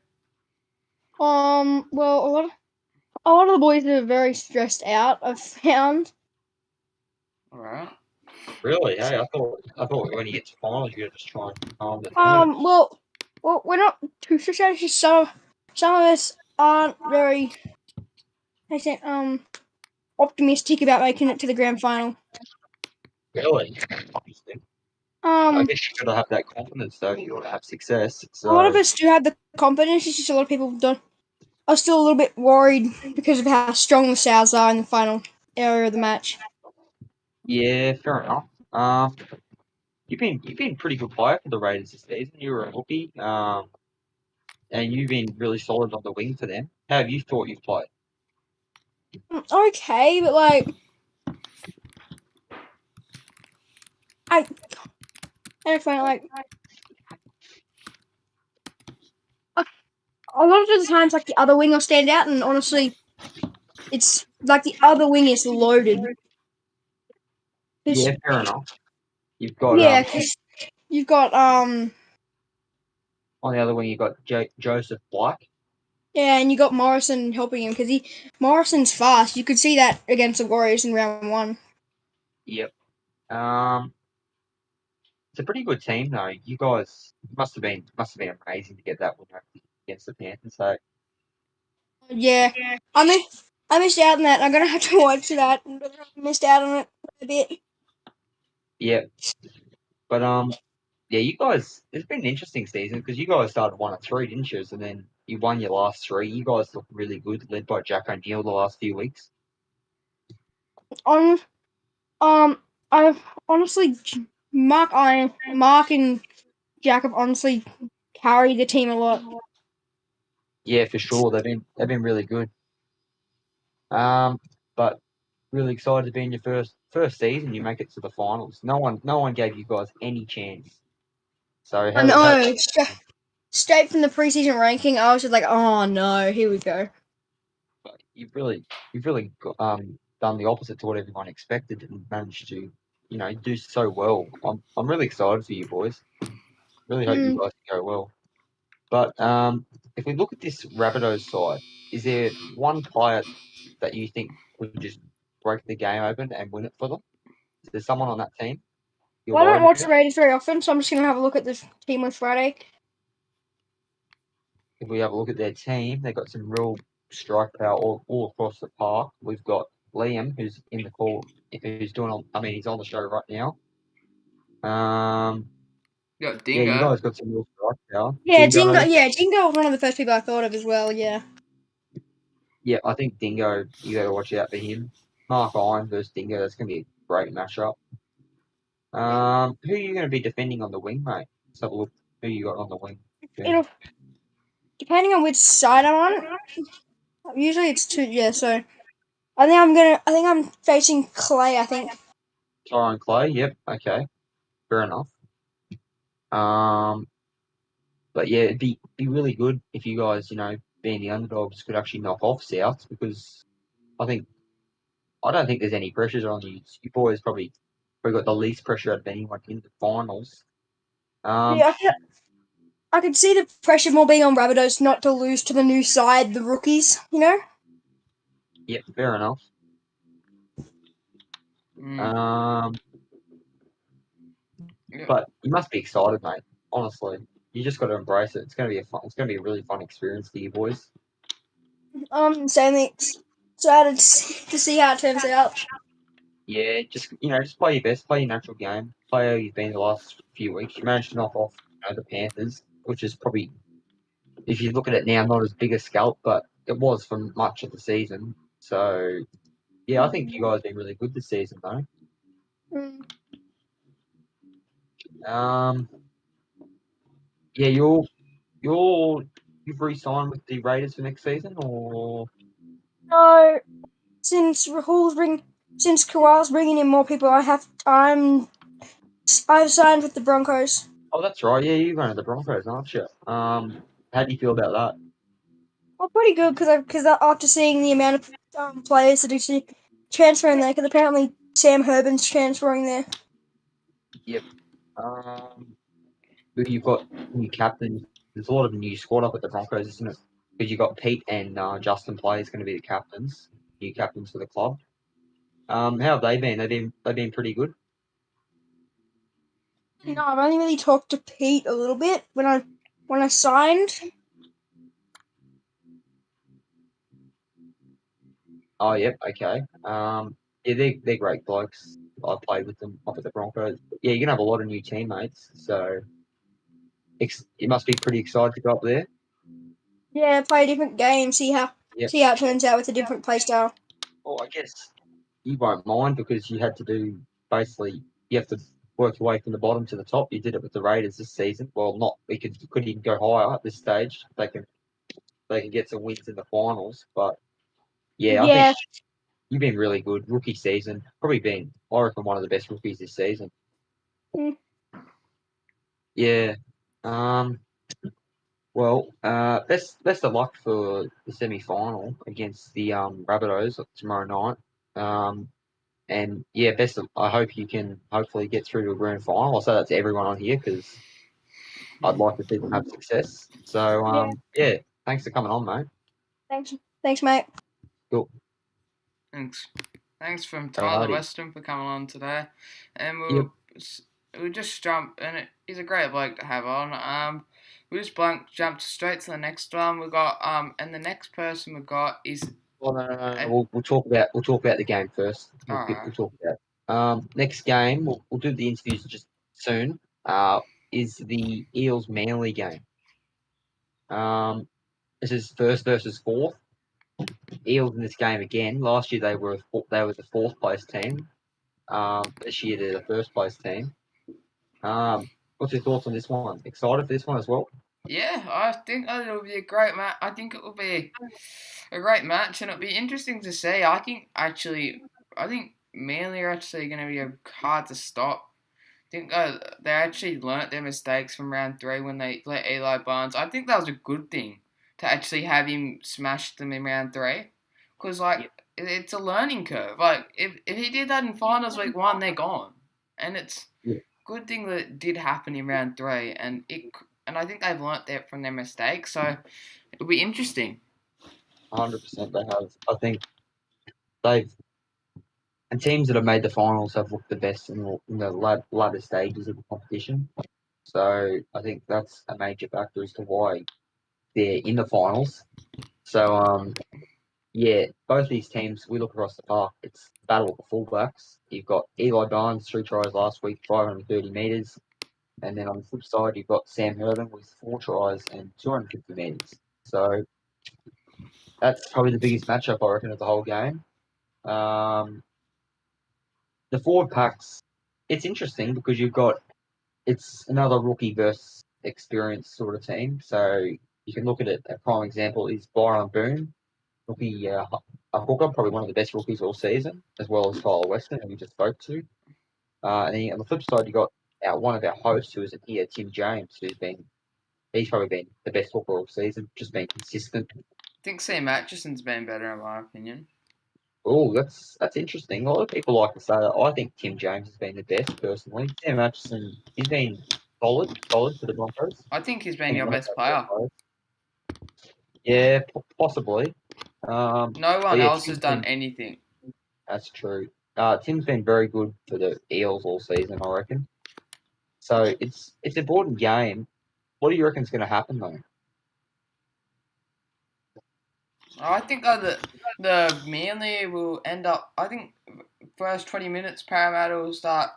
Well, a lot of the boys are very stressed out, I've found. Alright. Really? Hey, I thought when you get to finals, you're just trying to calm the nerves. Well, we're not too stressed out, it's just some of us aren't very, I say, optimistic about making it to the grand final. Really? Interesting. I Um, guess you gotta have that confidence though. You gotta have success. a lot of So us do have the confidence, it's just a lot of people are still a little bit worried because of how strong the Sows are in the final area of the match. yeah, fair enough. Um, you've been a pretty good player for the Raiders this season. You were a rookie. And you've been really solid on the wing for them. How have you thought you've played? Okay, but like, I don't find it like a lot of the times, like the other wing will stand out, and honestly, it's like the other wing is loaded. Yeah, fair enough. You've got Yeah, because you've got on the other wing you've got Joseph Black. yeah, and you got Morrison helping him because Morrison's fast. You could see that against the Warriors in round one. Yep. Um, it's a pretty good team though. You guys must have been amazing to get that win against the Panthers. So Yeah, I missed out on that. I'm gonna have to watch that. I missed out on it a bit. yeah, but Yeah, you guys. It's been an interesting season because you guys started 1-3, didn't you? And then you won your last 3. You guys look really good, led by Jack O'Neill the last few weeks. On I've honestly Mark and Jack have honestly carried the team a lot. Yeah, for sure. They've been really good. But really excited to be in your first season. You make it to the finals. No one gave you guys any chance. So I how know. Straight from the preseason ranking, I was just like, oh no, here we go. you've really done the opposite to what everyone expected and managed to do so well. I'm really excited for you boys. Really hope you Mm. guys go well. But if we look at this Rabbitohs side, is there one player that you think would just break the game open and win it for them? Is there someone on that team you're Well, I don't worried watch the about? Raiders very often, so I'm just gonna have a look at this team on Friday. If we have a look at their team, they've got some real strike power all across the park. We've got Liam, who's in the call, who's doing. I mean, he's on the show right now. You got Yeah, you Dingo. guys got some real strike power. Yeah, Dingo. Dingo was one of the first people I thought of as well. Yeah. Yeah, I think Dingo. You got to watch out for him. Mark Iron versus Dingo. That's gonna be a great matchup. Who are you going to be defending on the wing, mate? Let's have a look. Who you got on the wing? Yeah. It'll depending on which side I'm on. Usually it's two. Yeah, so I think I'm facing Clay. I think. Tyron Clay. Yep. Okay. Fair enough. Um, but yeah, it'd be really good if you guys, being the underdogs, could actually knock off South because I think I don't think there's any pressures on you. You boys probably got the least pressure out of anyone in the finals. Yeah, I could see the pressure more being on Rabbitohs not to lose to the new side, the rookies. You know. Yep. Fair enough. Mm. Um, Yeah. but you must be excited, mate. Honestly, you just got to embrace it. It's gonna be It's gonna be a really fun experience for you boys. Insanely excited to see how it turns out. Yeah, just play your best, play your natural game, play how you've been the last few weeks. You managed to knock off, the Panthers, which is probably, if you look at it now, not as big a scalp, but it was for much of the season. So yeah, I think you guys have been really good this season, though. Mm. Um, yeah, you've re-signed with the Raiders for next season, or No, since Kawhi's bringing in more people, I've signed with the Broncos. oh, that's right, yeah, you're going to the Broncos, aren't you? How do you feel about that? Well, pretty good because after seeing the amount of players that are transferring there, because apparently Sam Herbin's transferring there. Yep. But you've got new captains. There's a lot of new squad up at the Broncos, isn't it? Because you've got Pete and Justin Play is going to be the captains, new captains for the club. How have they been? They've been pretty good. No, I've only really talked to Pete a little bit when I signed. Oh, yep, okay. Yeah, they're great blokes. I played with them up at the Broncos. Yeah, you're gonna have a lot of new teammates, so it must be pretty excited to go up there. Yeah, play a different game, Yep. see how it turns out with a different play style. Well, I guess you won't mind because you had to do basically you have to work your way from the bottom to the top. You did it with the Raiders this season. Well, not we could even go higher at this stage. They can get some wins in the finals, but yeah, I think Yeah, you've been really good. Rookie season, probably been I reckon one of the best rookies this season. mm, Yeah. Um. Well, best of luck for the semi final against the Rabbitohs tomorrow night. And yeah, I hope you can hopefully get through to a grand final. I'll say that to everyone on here because I'd like to see them have success. So yeah. yeah, thanks for coming on, mate. Thanks, mate. Cool. Thanks. Thanks from Tyler Alrighty. Weston for coming on today, and Yep. we'll just jump. And he's a great bloke to have on. We just jumped straight to the next one. We got and the next person we got is Well, no. We'll talk about the game first. We'll alright. talk about next game. We'll do the interviews just soon. is the Eels Manly game. This is first versus fourth. Eels in this game again. Last year they were the fourth place team. This year they're the first place team. What's your thoughts on this one? Excited for this one as well? Yeah, I think it'll be a great match. I think it will be a great match, and it'll be interesting to see. I think Manly are actually going to be hard to stop. I think they actually learnt their mistakes from round 3 when they let Eli Barnes. I think that was a good thing to actually have him smash them in round 3, because it's a learning curve. Like if he did that in finals week 1, they're gone, and it's Yeah. good thing that it did happen in round 3, and I think they've learnt that from their mistakes. So it'll be interesting. 100% they have. I think they've and teams that have made the finals have looked the best in the latter stages of the competition. So I think that's a major factor as to why they're in the finals. So yeah, both these teams, we look across the park, it's battle of the fullbacks. You've got Eli Barnes, 3 tries last week, 530 metres. And then on the flip side, you've got Sam Herman with 4 tries and 250 metres. So that's probably the biggest matchup, I reckon, of the whole game. The forward packs, it's interesting because it's another rookie versus experienced sort of team. So you can look at it. A prime example is Byron Boone, rookie, a hooker, probably one of the best rookies all season, as well as Tyler Weston, who we just spoke to. And then on the flip side, you got one of our hosts who isn't here, Tim James, he's probably been the best hooker all season, just been consistent. I think Sam Atchison's been better in my opinion. Oh, that's interesting. A lot of people like to say that. I think Tim James has been the best personally. Sam Atchison, he's been solid for the Broncos. I think he's been your best player. Yeah, possibly. No one else has done anything. That's true. Tim's been very good for the Eels all season, I reckon. So it's an important game. What do you reckon is going to happen though? I think the Manly will end up. I think first 20 minutes Parramatta will start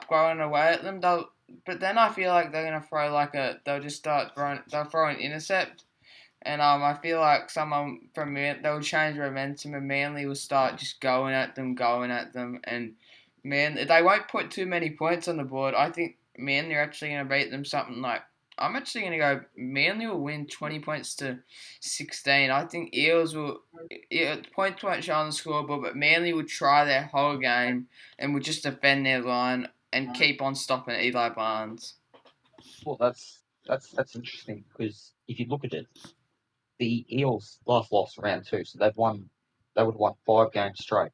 growing away at them. But then I feel like they're gonna throw they'll throw an intercept, and I feel like someone from they'll change momentum, and Manly will start just going at them, and they won't put too many points on the board. I think Manly are actually gonna beat them something like. I'm actually going to go Manly will win 20 points to 16. I think Eels will points won't show on the scoreboard, but Manly will try their whole game and will just defend their line and keep on stopping Eli Barnes. Well, that's interesting because if you look at it, the Eels last lost round 2, so they would have won 5 games straight.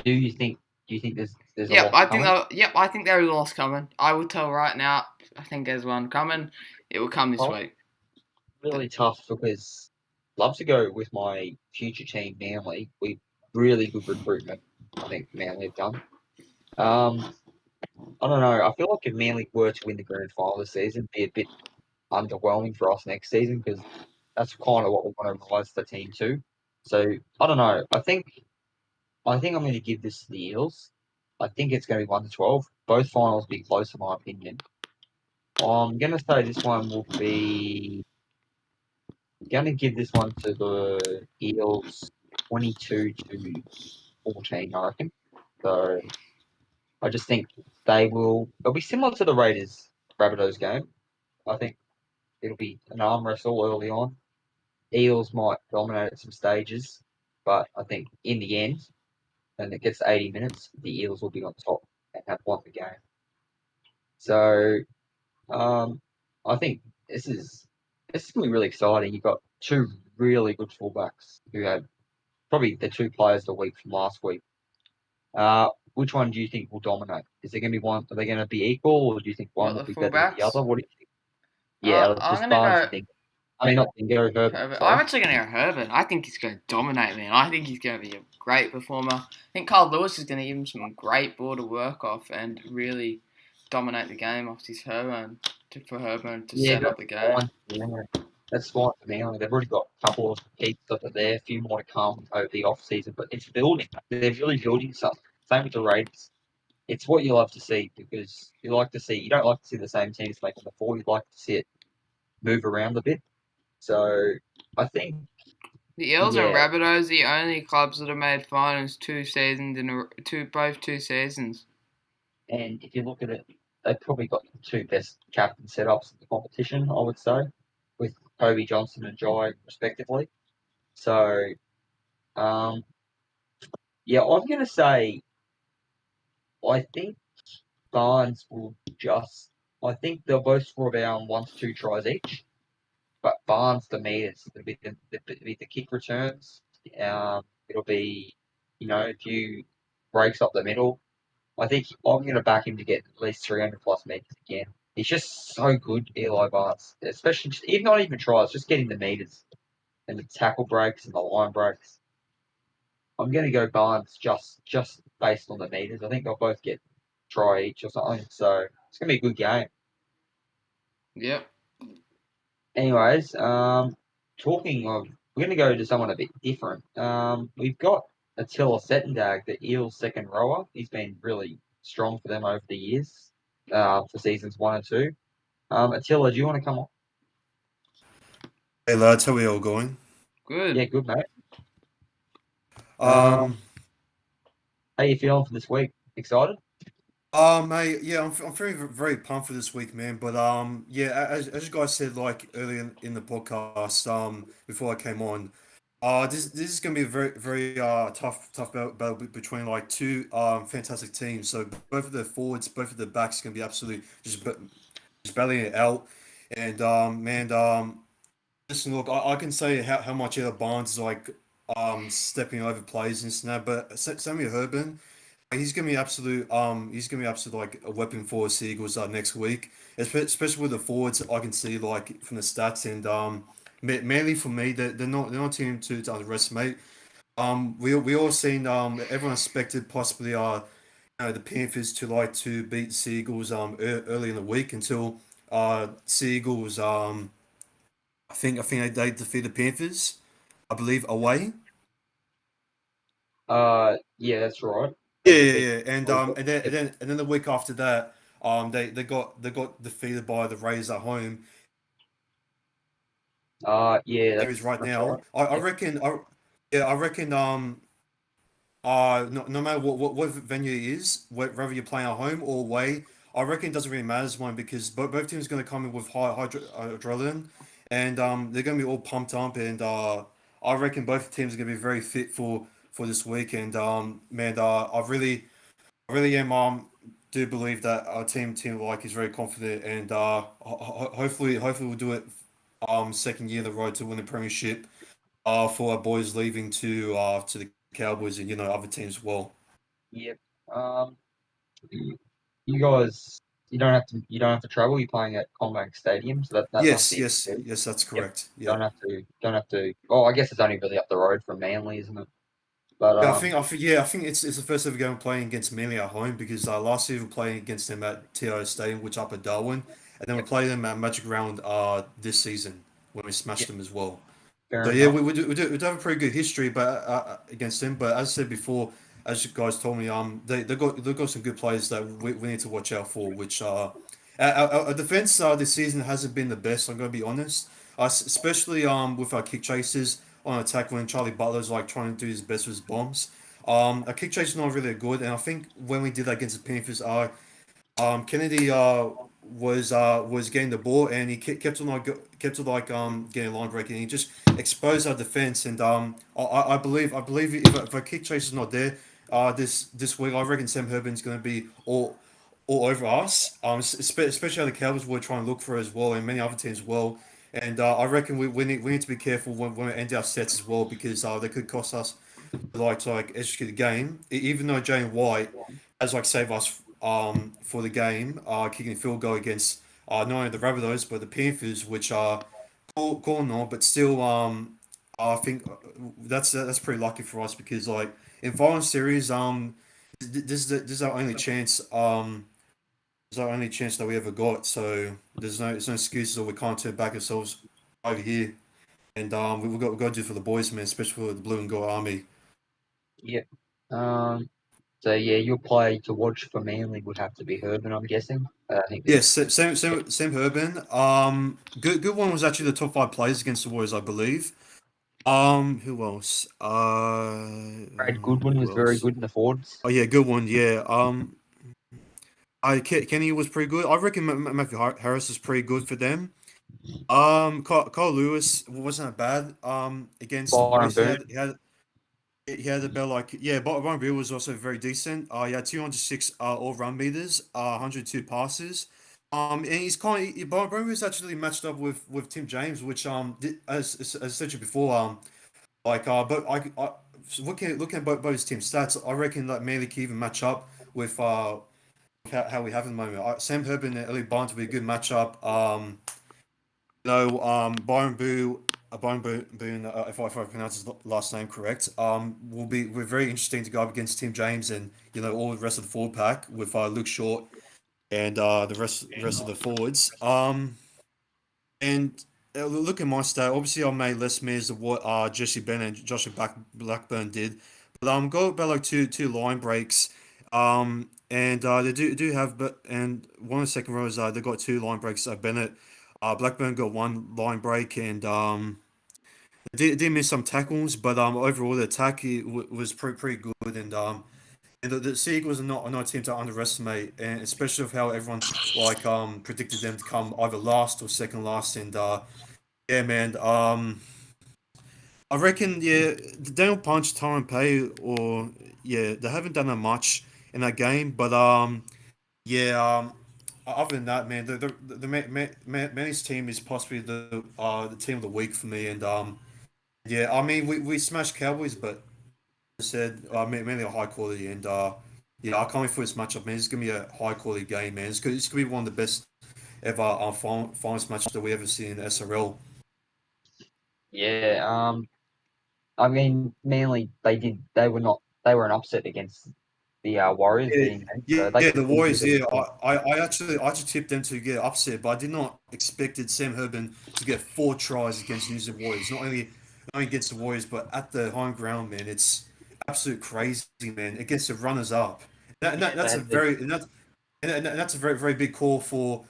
Do you think there's a loss coming? I think there is a loss coming. I will tell right now. I think there's one coming. It will come this week. Really tough because love to go with my future team Manly. We really good recruitment. I think Manly have done. I don't know. I feel like if Manly were to win the grand final this season, it'd be a bit underwhelming for us next season because that's kind of what we want to rise the team to. So I don't know. I think I'm going to give this to the Eels. I think it's going to be 1-12. Both finals will be close, in my opinion. I'm going to say this one will be. Going to give this one to the Eels, 22-14, I reckon. So I just think they'll be similar to the Raiders Rabbitohs game. I think it'll be an arm wrestle early on. Eels might dominate at some stages, but I think in the end, when it gets to 80 minutes, the Eels will be on top and have won the game. So I think this is going to be really exciting. You've got 2 really good fullbacks who have probably the 2 players of the week from last week. Which one do you think will dominate? Is there going to be one? Are they going to be equal, or do you think one will be better than the other? What do you think? Yeah, I'm gonna go. I mean, not Dingo, Herbert. I'm actually going to go Herbert. I think he's going to dominate, man. I think he's going to be a great performer. I think Carl Lewis is going to give him some great ball to work off and really dominate the game off this Herman for Herman to set up the game. That's fine for me. They've already got a couple of keeps up there, a few more to come over the off season, but it's building. They're really building something. Same with the Raiders. it's what you love to see because you don't like to see the same teams making the four. You'd like to see it move around a bit. So I think, The Eels and yeah, Rabbitohs, the only clubs that have made finals both two seasons. and if you look at it, they've probably got the two best captain setups in the competition, I would say, with Kobe Johnson and Jai respectively. So, um, yeah, I'm gonna say I think Barnes will just. I think they'll both score around 1 to 2 tries each, but Barnes the meters, the kick returns. It'll be, a few breaks up the middle. I think I'm going to back him to get at least 300 plus meters again. He's just so good, Eli Barnes, especially just, even not even tries, just getting the meters and the tackle breaks and the line breaks. I'm going to go Barnes just based on the meters. I think they'll both get try each or something. So it's going to be a good game. Yep. Anyways, talking of, we're going to go to someone a bit different. We've got Attila Settendag, the Eels second rower. He's been really strong for them over the years, for seasons 1 and 2. Attila, do you want to come on? Hey lads, how are we all going? Yeah, Good. good mate. Um, Um, how you feeling for this week? Excited? mate, yeah, I'm very very pumped for this week, man. But yeah, as you guys said like earlier in the podcast, before I came on, this is gonna be a very tough battle between like two fantastic teams. So both of the forwards, both of the backs gonna be absolutely just battling it out. And man, listen, look, I can say how much Ella Barnes is like stepping over plays and snap, but Samuel Herban. He's gonna be absolute like a weapon for Seagulls next week, especially with the forwards. I can see like from the stats and mainly for me they're not a team to underestimate. We all seen everyone expected possibly the Panthers to beat Seagulls early in the week until Seagulls I think they defeated Panthers, I believe away. Yeah, that's right. Yeah, They defeated yeah, yeah. And Boys. then the week after that, they got defeated by the Rays at home. Yeah, Series right that's right. now. I Yep. reckon. I reckon. No matter what venue it is, whether you're playing at home or away, I reckon it doesn't really matter as one because both teams are going to come in with high adrenaline, and they're going to be all pumped up, and I reckon both teams are going to be very fit for this week. And man, I really am do believe that our team like is very confident and hopefully we'll do it second year in the road to win the premiership for our boys leaving to the Cowboys and other teams as well. Yep. Um, you guys, you don't have to travel. You're playing at Combank Stadium, so that must Yes, be yes, good. yes, that's Yep. correct. Yeah. Don't have to. Oh, I guess it's only really up the road from Manly, isn't it? But Yeah, I think it's the first ever game playing against Manly at home because last year we were playing against them at TO Stadium, which up at Darwin, and then we yep, played them at Magic Round this season when we smashed yep, them as well. So fair yeah, enough. we do have a pretty good history, but against them. But as I said before, as you guys told me, they got some good players that we need to watch out for. Which our defense this season hasn't been the best. I'm gonna be honest, especially with our kick chasers on attack when Charlie Butler's like trying to do his best with his bombs. Our kick chasers not really good, and I think when we did that against the Panthers, Kennedy was getting the ball and he kept on getting line breaking. He just exposed our defense and I believe if a kick chase is not there this week, I reckon Sam Herben's going to be all over us. Especially how the Cowboys were trying to look for as well and many other teams as well. And I reckon we need to be careful when we end our sets as well because they could cost us to execute the game. Even though Jane White has saved us for the game, kicking a field goal against not only the Rabbitohs but the Panthers, which are cool and all, but still I think that's pretty lucky for us because in final series this is our only chance this is our only chance that we ever got. So there's no excuses or we can't turn back ourselves over here. And we've got to do it for the boys, man, especially for the Blue and Gold Army. Yep. So So yeah, your player to watch for Manly would have to be Herman, I'm guessing. I think Yes, Sam Herban. Good one was actually the top 5 players against the Warriors, I believe. Who else? Brad Goodwin was Who very else? good in the forwards. Oh yeah, good one. Yeah. Kenny was pretty good. I reckon Matthew Harris is pretty good for them. Carl Lewis wasn't that bad. Against the Byron Warriors, Boone. he had about like yeah. Byron Bill was also very decent. He had 206 all run meters, 102 passes. And he's kind of Byron was actually matched up with Tim James, which as I said to you before, but so looking at both his team stats, I reckon that Manly can even match up with how we have at the moment. Sam Herban and Ellie Barnes will be a good matchup. Byron Boone, if I pronounce his last name correct, we're very interesting to go up against Tim James and all the rest of the forward pack with Luke Short and the rest of the forwards. And look at my stat. Obviously, I made less measures of what Jesse Bennett and Joshua Blackburn did, but got about like two line breaks. And they do have, but and one of the second rows, they got 2 line breaks. Bennett, Blackburn got 1 line break, and did miss some tackles, but overall the attack was pretty good, and the Seagulls are not a team to underestimate, and especially of how everyone predicted them to come either last or second last, and yeah, man. I reckon, yeah, Daniel Punch, Tyron Pay, or yeah, they haven't done that much in that game. But yeah. Other than that, man, Manny's team is possibly the team of the week for me. And yeah, I mean, we smashed Cowboys, but I said mainly a high quality. And yeah, I can't wait for this matchup, man. It's gonna be a high quality game, man. It's gonna be one of the best ever finals matches that we ever seen in SRL. Yeah. I mean, Manly they were an upset against the Warriors Yeah, being them, so they yeah, could the still do Warriors. the Yeah, job. I actually tipped them to get upset, but I did not expected Sam Herban to get 4 tries against New Zealand Warriors. Not only against the Warriors, but at the home ground, man. It's absolute crazy, man. Against the runners up. Yeah, they That's a had the that's a very big call for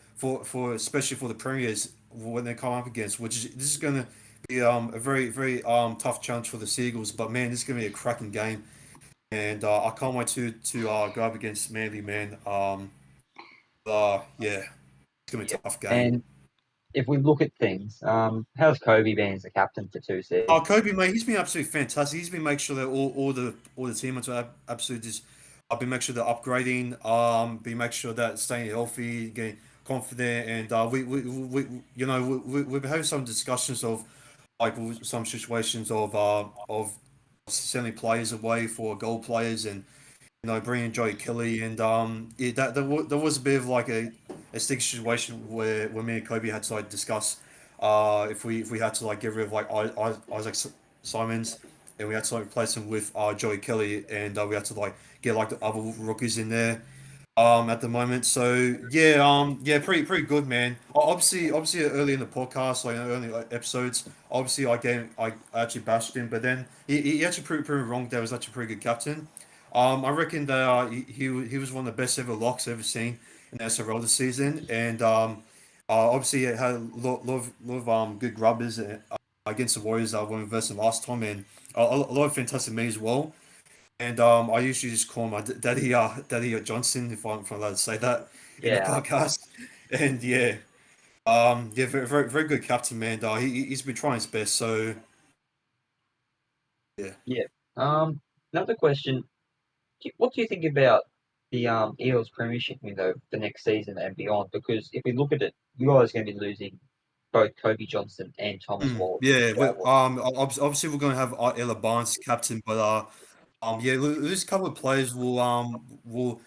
especially for the premiers when they come up against. This is going to be a very tough challenge for the Seagulls. But man, this is going to be a cracking game. And I can't wait to go up against Manly, man. Yeah, it's gonna be yeah. a tough game. And if we look at things, how's Kobe been as a captain for two Oh, seasons? Kobe, mate, he's been absolutely fantastic. He's been making sure that all the teammates are absolutely just. I've been making sure they're upgrading. Been making sure that staying healthy, getting confident, and we've been having some discussions of like some situations of sending players away for goal players and bringing Joey Kelly and there was a bit of like a sticky situation where me and Kobe had to like discuss if we had to like get rid of like Isaac Simons and we had to like replace him with Joey Kelly and we had to like get like the other rookies in there at the moment. So yeah, yeah, pretty good, man. Obviously, early in the podcast, like early episodes, obviously, I actually bashed him, but then he actually proved me wrong. That was actually a pretty good captain. I reckon that he was one of the best ever locks I've ever seen in SRL this season, and obviously, it had lot of good grubbers against the Warriors when we versed them last time, and a lot of fantastic me as well. And I usually just call him my Daddy Johnson if I'm allowed to say that in the Yeah, podcast. And yeah, yeah, very good captain, man. He's been trying his best. So yeah. yeah. Another question: what do you think about the Eels Premiership window for next season and beyond? Because if we look at it, you guys are going to be losing both Kobe Johnson and Thomas Wallace. Yeah, obviously we're going to have Ella Barnes as captain, but yeah, there's a couple of players will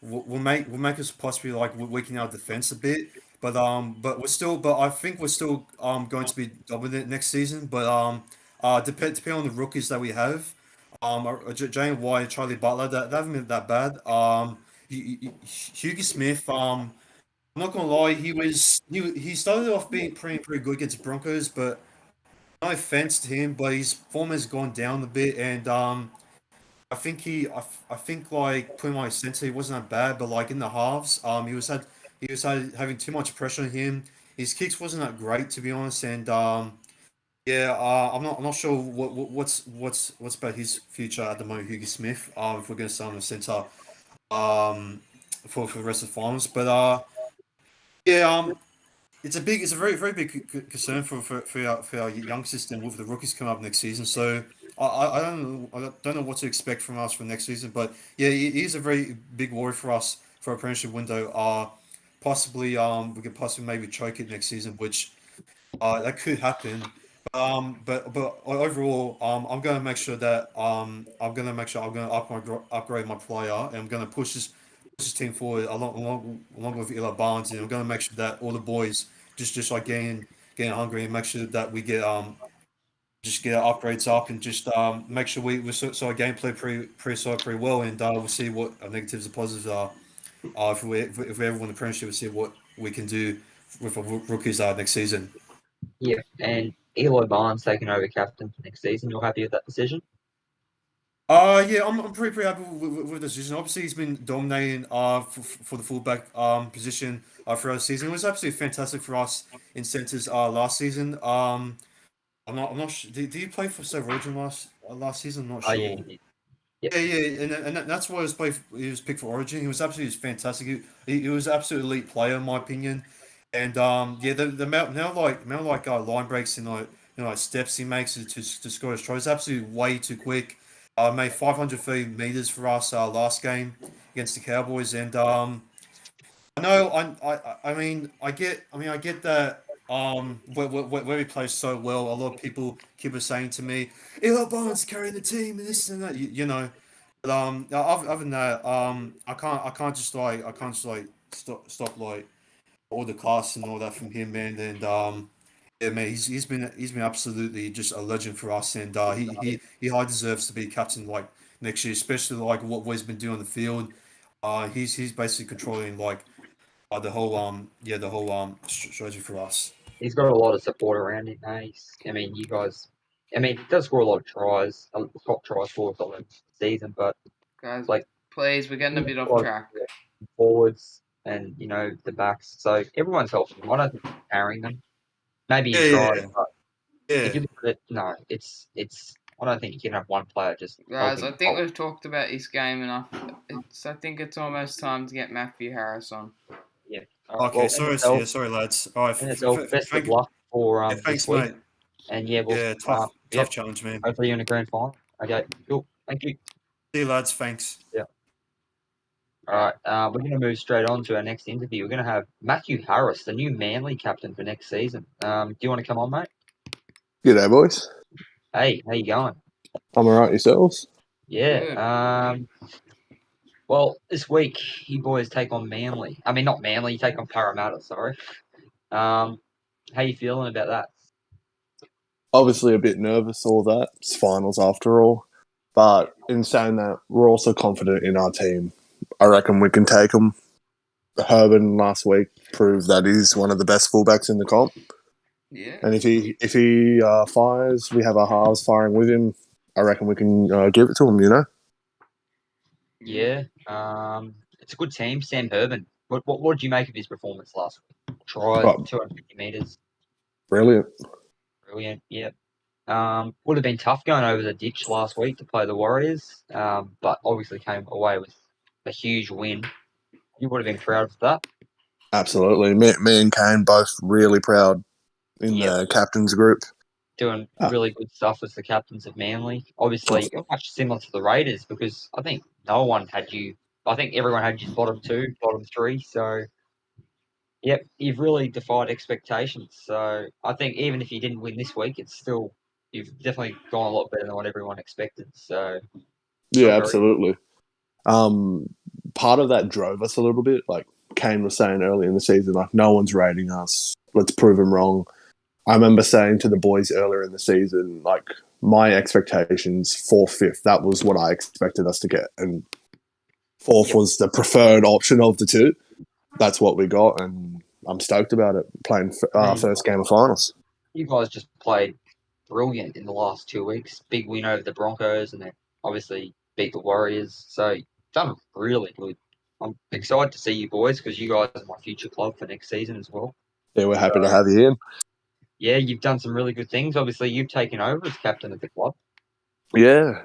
make us possibly like weaken our defense a bit, but I think we're still going to be dominant next season. But depending on the rookies that we have, Jane White, Charlie Butler, they haven't been that bad. Hughie Smith, I'm not gonna lie, he started off being pretty good against the Broncos, but no offense to him, but his form has gone down a bit, and I think like putting my center, he wasn't that bad, but like in the halves, having too much pressure on him. His kicks wasn't that great to be honest, and yeah, I'm not sure what's about his future at the moment, Hugo Smith. If we're gonna start him in center, um, for the rest of the finals, but yeah, it's a very big concern for our young system with the rookies coming up next season. So I don't know what to expect from us for next season, but yeah, he is a very big worry for us for our apprenticeship window. Possibly we could possibly maybe choke it next season, which that could happen. But overall, I'm gonna make sure that I'm gonna upgrade my player, and I'm gonna push this team forward along with Ila Barnes, and I'm gonna make sure that all the boys just like getting hungry, and make sure that we get just get our upgrades up, and just make sure we saw our gameplay pretty well, and we'll see what our negatives and positives are. If we ever win the premiership, we'll see what we can do with our rookies next season. Yeah, and Eloy Barnes taking over captain for next season. You're happy with that decision? Yeah, I'm pretty happy with the decision. Obviously, he's been dominating for the fullback position throughout the season. It was absolutely fantastic for us in centers last season. I'm not sure. Did he play for Save Origin last season? I'm not Oh yeah, sure. you did. Yep. Yeah, and that's why he was picked for Origin. He was absolutely fantastic. He was an absolute elite player in my opinion. And yeah, the amount like line breaks and like like steps he makes to score his try is absolutely way too quick. Made 530 meters for us last game against the Cowboys, and I know I get that where he plays so well. A lot of people keep saying to me, "Eli Barnes carrying the team and this and that," you know. But other than that, I can't just like stop like all the class and all that from him, man. And yeah, man, he's been absolutely just a legend for us, and he high deserves to be captain like next year, especially like what he's been doing on the field. He's basically controlling like the whole strategy for us. He's got a lot of support around him. I mean, you guys. I mean, he does score a lot of tries, top try scorers of the season, but Guys, like please, we're getting a bit off track. forwards and the backs. So everyone's helping him. I don't think he's carrying them. Maybe Yeah, in yeah, trying, but if yeah. you look at it, no, it's. I don't think you can have one player just Guys, I helping. think we've talked about his game enough. I think it's almost time to get Matthew Harris on. Yeah. All right. Okay, Well, sorry, lads. All right, NSL, best of luck for yeah, this thanks, week. mate. And yeah, we'll Yeah, yep. tough challenge, man. Hopefully you're in the grand final. Okay, cool. Thank you. See you, lads. Thanks. Yeah. All right. We're going to move straight on to our next interview. We're going to have Matthew Harris, the new Manly captain for next season. Do you want to come on, mate? G'day, boys. Hey, how you going? I'm alright, yourselves? Yeah. Well, this week you boys take on Manly. I mean, not Manly. You take on Parramatta. Sorry. How you feeling about that? Obviously a bit nervous, all that. It's finals after all. But in saying that, we're also confident in our team. I reckon we can take them. Herban last week proved that he's one of the best fullbacks in the comp. Yeah. And if he fires, we have our halves firing with him. I reckon we can give it to him, Yeah. It's a good team. Sam Herban. What did you make of his performance last week? Try Oh, 250 meters. brilliant. Brilliant. Yep. Would have been tough going over the ditch last week to play the Warriors, but obviously came away with a huge win. You would have been proud of that. Absolutely. Me and Kane both really proud in Yep. the captain's group. Doing really good stuff as the captains of Manly. Obviously, you're much similar to the Raiders because I think no one had you. I think everyone had you bottom two, bottom three. So, yep, you've really defied expectations. So, I think even if you didn't win this week, it's still you've definitely gone a lot better than what everyone expected. So, Yeah, very absolutely. Part of that drove us a little bit. Like Kane was saying early in the season, like no one's rating us. Let's prove them wrong. I remember saying to the boys earlier in the season, like my expectations, fourth, fifth, that was what I expected us to get. And fourth was the preferred option of the two. That's what we got. And I'm stoked about it, playing first game of finals. You guys just played brilliant in the last 2 weeks. Big win over the Broncos and then obviously beat the Warriors. So done really good. I'm excited to see you boys because you guys are my future club for next season as well. Yeah, we're happy to So, have you in. yeah, you've done some really good things. Obviously, you've taken over as captain of the club. Yeah.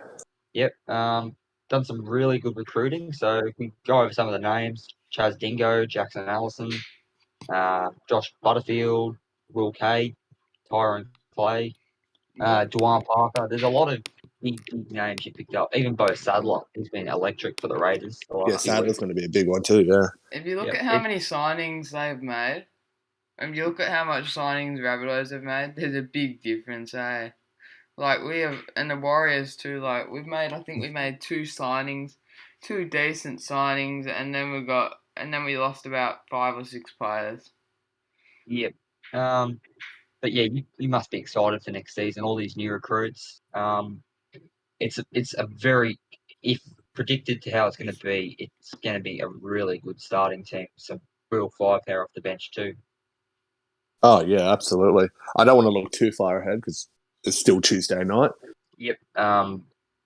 Yep. Done some really good recruiting. So if we go over some of the names: Chaz Dingo, Jackson Allison, Josh Butterfield, Will Kay, Tyron Clay, Dwan Parker. There's a lot of big names you picked up. Even Bo Sadler, he's been electric for the Raiders the Yeah, last few Sadler's weeks. going to be a big one too, yeah. If you look Yep. at how many signings they've made, and you look at how much signings Rabbitohs have made, there's a big difference, eh? Like we have, and the Warriors too. Like I think we made two signings, two decent signings, and then we lost about 5 or 6 players. Yep. But yeah, you must be excited for next season. All these new recruits. It's a very, if predicted to how it's going to be, it's going to be a really good starting team. Some real firepower off the bench too. Oh, yeah, absolutely. I don't want to look too far ahead because it's still Tuesday night. Yep.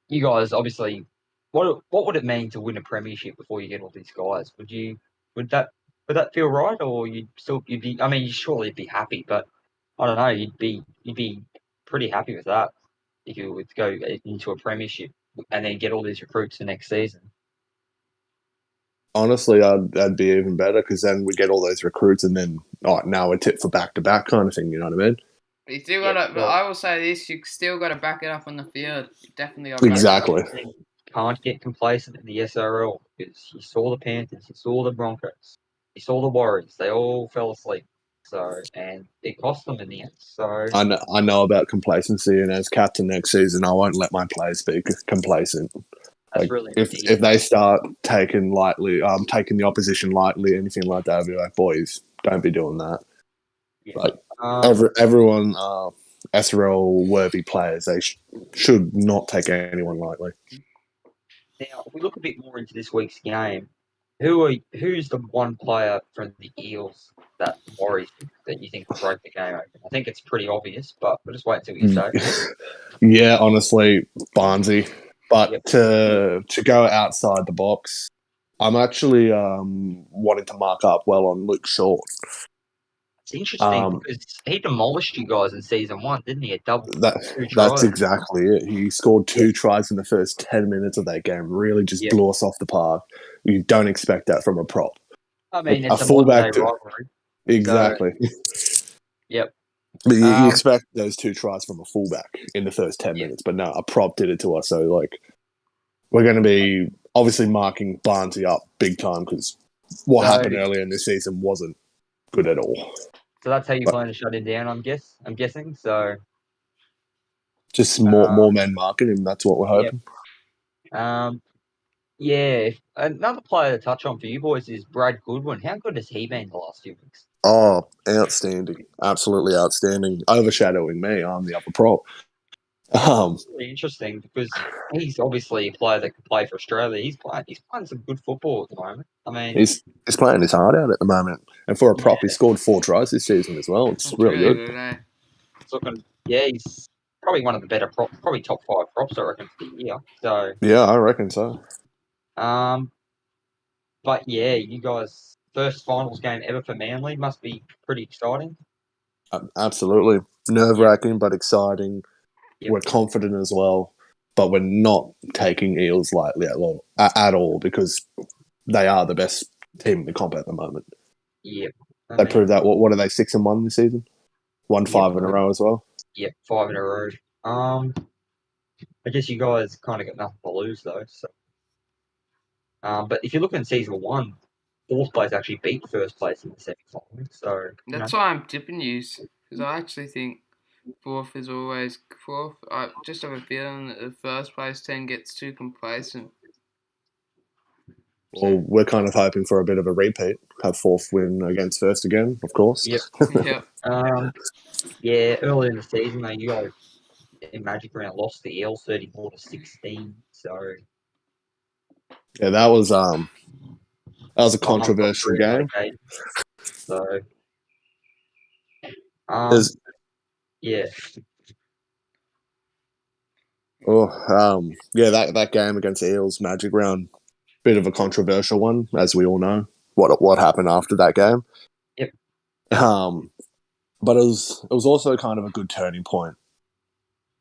You guys obviously, what would it mean to win a premiership before you get all these guys? Would that feel right, or you'd be? I mean, you surely be happy, but I don't know. You'd be pretty happy with that if you would go into a premiership and then get all these recruits for next season. Honestly, that'd be even better because then we get all those recruits and then, now we're tit for back-to-back kind of thing, you know what I mean? But you still Yeah, gotta. But well, I will say this: you still gotta back it up on the field. You definitely gotta back it up. Exactly. can't get complacent in the SRL because you saw the Panthers, you saw the Broncos, you saw the Warriors. They all fell asleep. So, and it cost them in the end. So, I know about complacency, and as captain next season, I won't let my players be complacent. that's Like really if they start taking the opposition lightly, anything like that, I'll be like, boys, don't be doing that. yeah. Like Um, everyone, SRL worthy players, they should not take anyone lightly. Now, if we look a bit more into this week's game, who's the one player from the Eels that worries you that you think will break the game open? I think it's pretty obvious, but we'll just wait until you say. Yeah, honestly, Barnesy. But Yep. to go outside the box, I'm actually wanting to mark up well on Luke Short. It's interesting because he demolished you guys in season 1, didn't he? A double, 2 That's tries. exactly it. He scored 2 tries in the first 10 minutes of that game. Really just Yep. blew us off the park. You don't expect that from a prop. I mean, A it's a modern day fullback. rivalry. Exactly. Yep. But you expect those 2 tries from a fullback in the first 10 minutes. But no, a prop did it to us. So, like, we're going to be obviously marking Barnesy up big time because what happened earlier in this season wasn't good at all. So that's how you But plan to shut him down, I'm guessing. So just more men marking him. That's what we're yep. hoping. Yeah. Another player to touch on for you boys is Brad Goodwin. How good has he been the last few weeks? Oh, outstanding. Absolutely outstanding. Overshadowing me. I'm the upper prop. It's really interesting because he's obviously a player that can play for Australia. He's playing some good football at the moment. I mean, he's playing his heart out at the moment. And for a prop, he scored 4 tries this season as well. It's That's really good. eh? it's looking, he's probably one of the better probably top 5 props, I reckon, for the year. So, Yeah, I reckon so. but yeah, you guys, first finals game ever for Manly must be pretty exciting. Absolutely. Nerve-wracking, but exciting. Yep. We're confident as well. But we're not taking Eels lightly at all because they are the best team in the comp at the moment. Yep. They proved that. What are they, 6-1 this season? Won 5 in a row as well. Yep, 5 in a row. I guess you guys kind of got nothing to lose though. So, but if you look in season 1, 4th place actually beat 1st place in the semi-final. So That's why I'm tipping you, because I actually think 4th is always 4th. I just have a feeling that the first place team gets too complacent. Well, we're kind of hoping for a bit of a repeat. Have 4th win against 1st again, of course. Yep. Yep. Yeah, early in the season though, you guys in Magic Round lost the Eels 34-16. So Yeah, that was a controversial game. So There's yeah. Yeah, that game against Eels, Magic Round, bit of a controversial one, as we all know. What happened after that game? Yep. But it was also kind of a good turning point.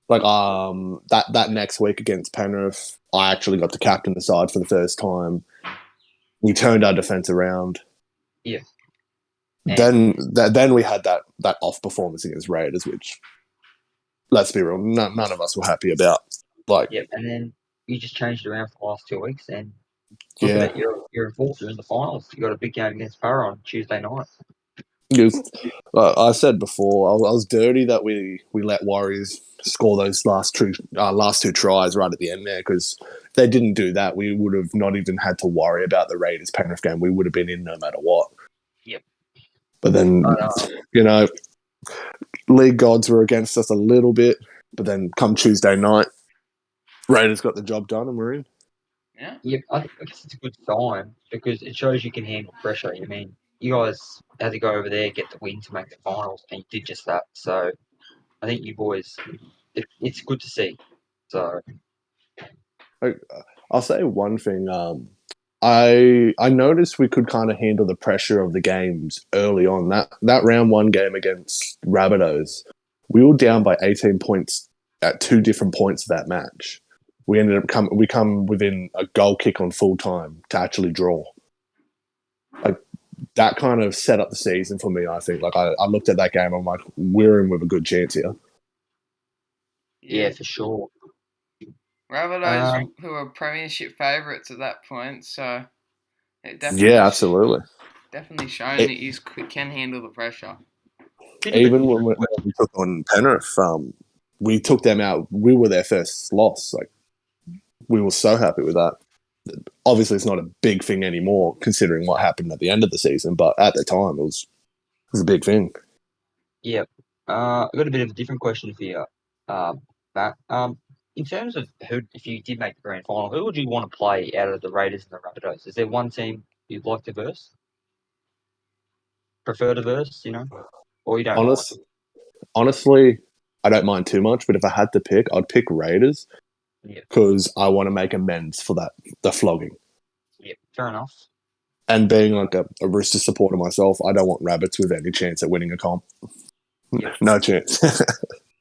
Like that next week against Penrith, I actually got to captain the side for the first time. We turned our defense around. Yeah. Then we had that off performance against Raiders, which, let's be real, none of us were happy about. Like, Yep. And then you just changed it around for the last 2 weeks, and look yeah, at it, you're in fourth, you're in the finals. You got a big game against Para on Tuesday night. I said before, I was dirty that we let Warriors score those last two tries right at the end there, because if they didn't do that, we would have not even had to worry about the Raiders Penrith game. We would have been in no matter what. Yep. But then, league gods were against us a little bit. But then come Tuesday night, Raiders got the job done and we're in. Yeah. Yep. I guess it's a good sign because it shows you can handle pressure. I mean, you guys had to go over there, get the win to make the finals, and you did just that. So I think you boys, it's good to see. So I'll say one thing. I noticed we could kind of handle the pressure of the games early on. That round one game against Rabbitohs, we were down by 18 points at two different points of that match. We ended up we come within a goal kick on full time to actually draw. Like, that kind of set up the season for me, I think. Like, I looked at that game, I'm like, we're in with a good chance here. yeah, for sure. Rabbitohs, who were premiership favourites at that point, so it Yeah, absolutely. definitely shown that you can handle the pressure. Even when we took on Penrith, we took them out. We were their first loss. Like, we were so happy with that. Obviously, it's not a big thing anymore, considering what happened at the end of the season. But at the time, it was a big thing. Yep. I've got a bit of a different question for you, Matt. In terms of if you did make the grand final, who would you want to play out of the Raiders and the Rabbitohs? Is there one team you'd like to verse? Prefer to verse, or you don't mind? Honestly, I don't mind too much. But if I had to pick, I'd pick Raiders because I want to make amends for the flogging. Yeah, fair enough. And being like a Rooster supporter myself, I don't want Rabbits with any chance at winning a comp. Yep. No chance.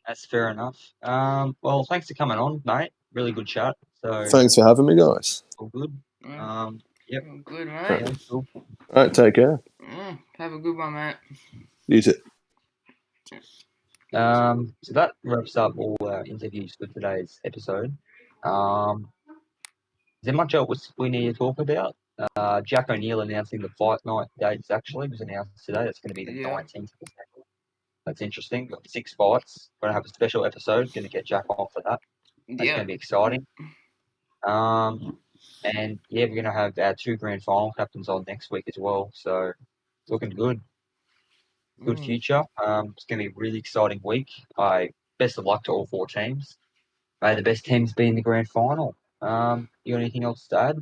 That's fair enough. Well, thanks for coming on, mate. Really good chat. So Thanks for having me, guys. all good. Yep. Good, mate. Yeah, cool. All right, take care. Have a good one, mate. You too. So that wraps up all our interviews for today's episode. Is there much else we need to talk about? Jack O'Neill announcing the fight night dates actually was announced today. That's going to be the 19th. That's interesting. Got 6 fights. Going to have a special episode. Going to get Jack on for that. That's going to be exciting. And yeah, we're going to have our 2 grand final captains on next week as well. So looking good. Good future. It's going to be a really exciting week. Best of luck to all 4 teams. May the best teams be in the grand final. You got anything else to add?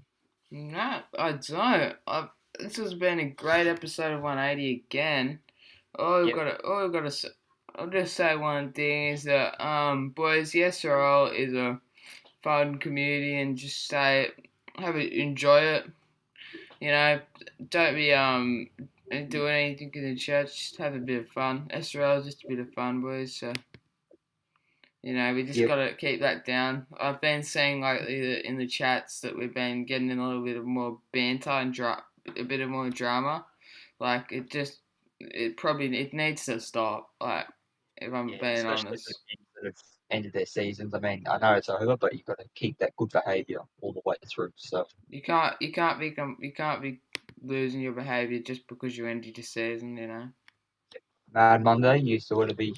No, I don't. This has been a great episode of 180 again. I'll just say one thing is that, boys, the SRL is a fun community, and just enjoy it. Don't be doing anything in the church. Just have a bit of fun. SRL is just a bit of fun, boys. So we just gotta keep that down. I've been seeing lately in the chats that we've been getting in a little bit of more banter and a bit of more drama. Like, it needs to stop. Like, if I'm being honest. The teams that have ended their seasons. I mean, I know it's over, but you've got to keep that good behaviour all the way through. So you can't be losing your behaviour just because you ended your season. Mad Monday, you sort of be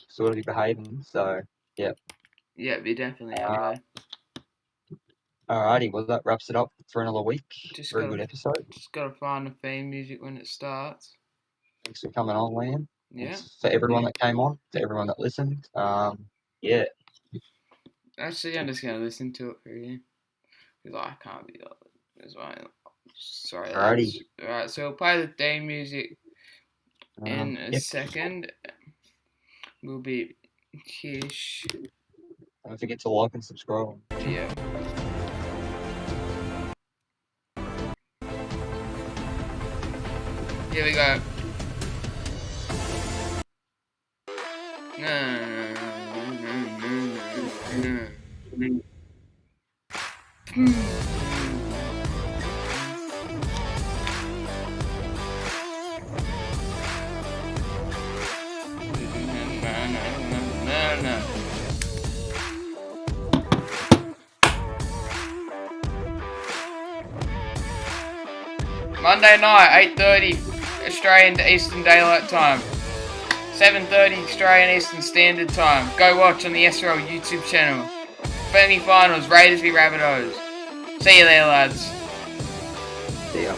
behaving. So yeah. Yeah, we definitely have. Alrighty, well that wraps it up for another week. Very good episode. Just gotta find the theme music when it starts. Thanks for coming on, Liam. Yeah. Thanks for everyone that came on, to everyone that listened. Yeah. Actually, I'm just gonna listen to it for you because I can't be as well. Sorry. Alrighty. Alright, so we'll play the theme music in a second. We'll be Kish. Don't forget to like and subscribe. Yeah. Here we go. Monday night, 8:30 Australian Eastern Daylight Time. 7:30 Australian Eastern Standard Time. Go watch on the SRL YouTube channel. Semi-finals, Raiders v Rabbitohs. See you there, lads. See ya.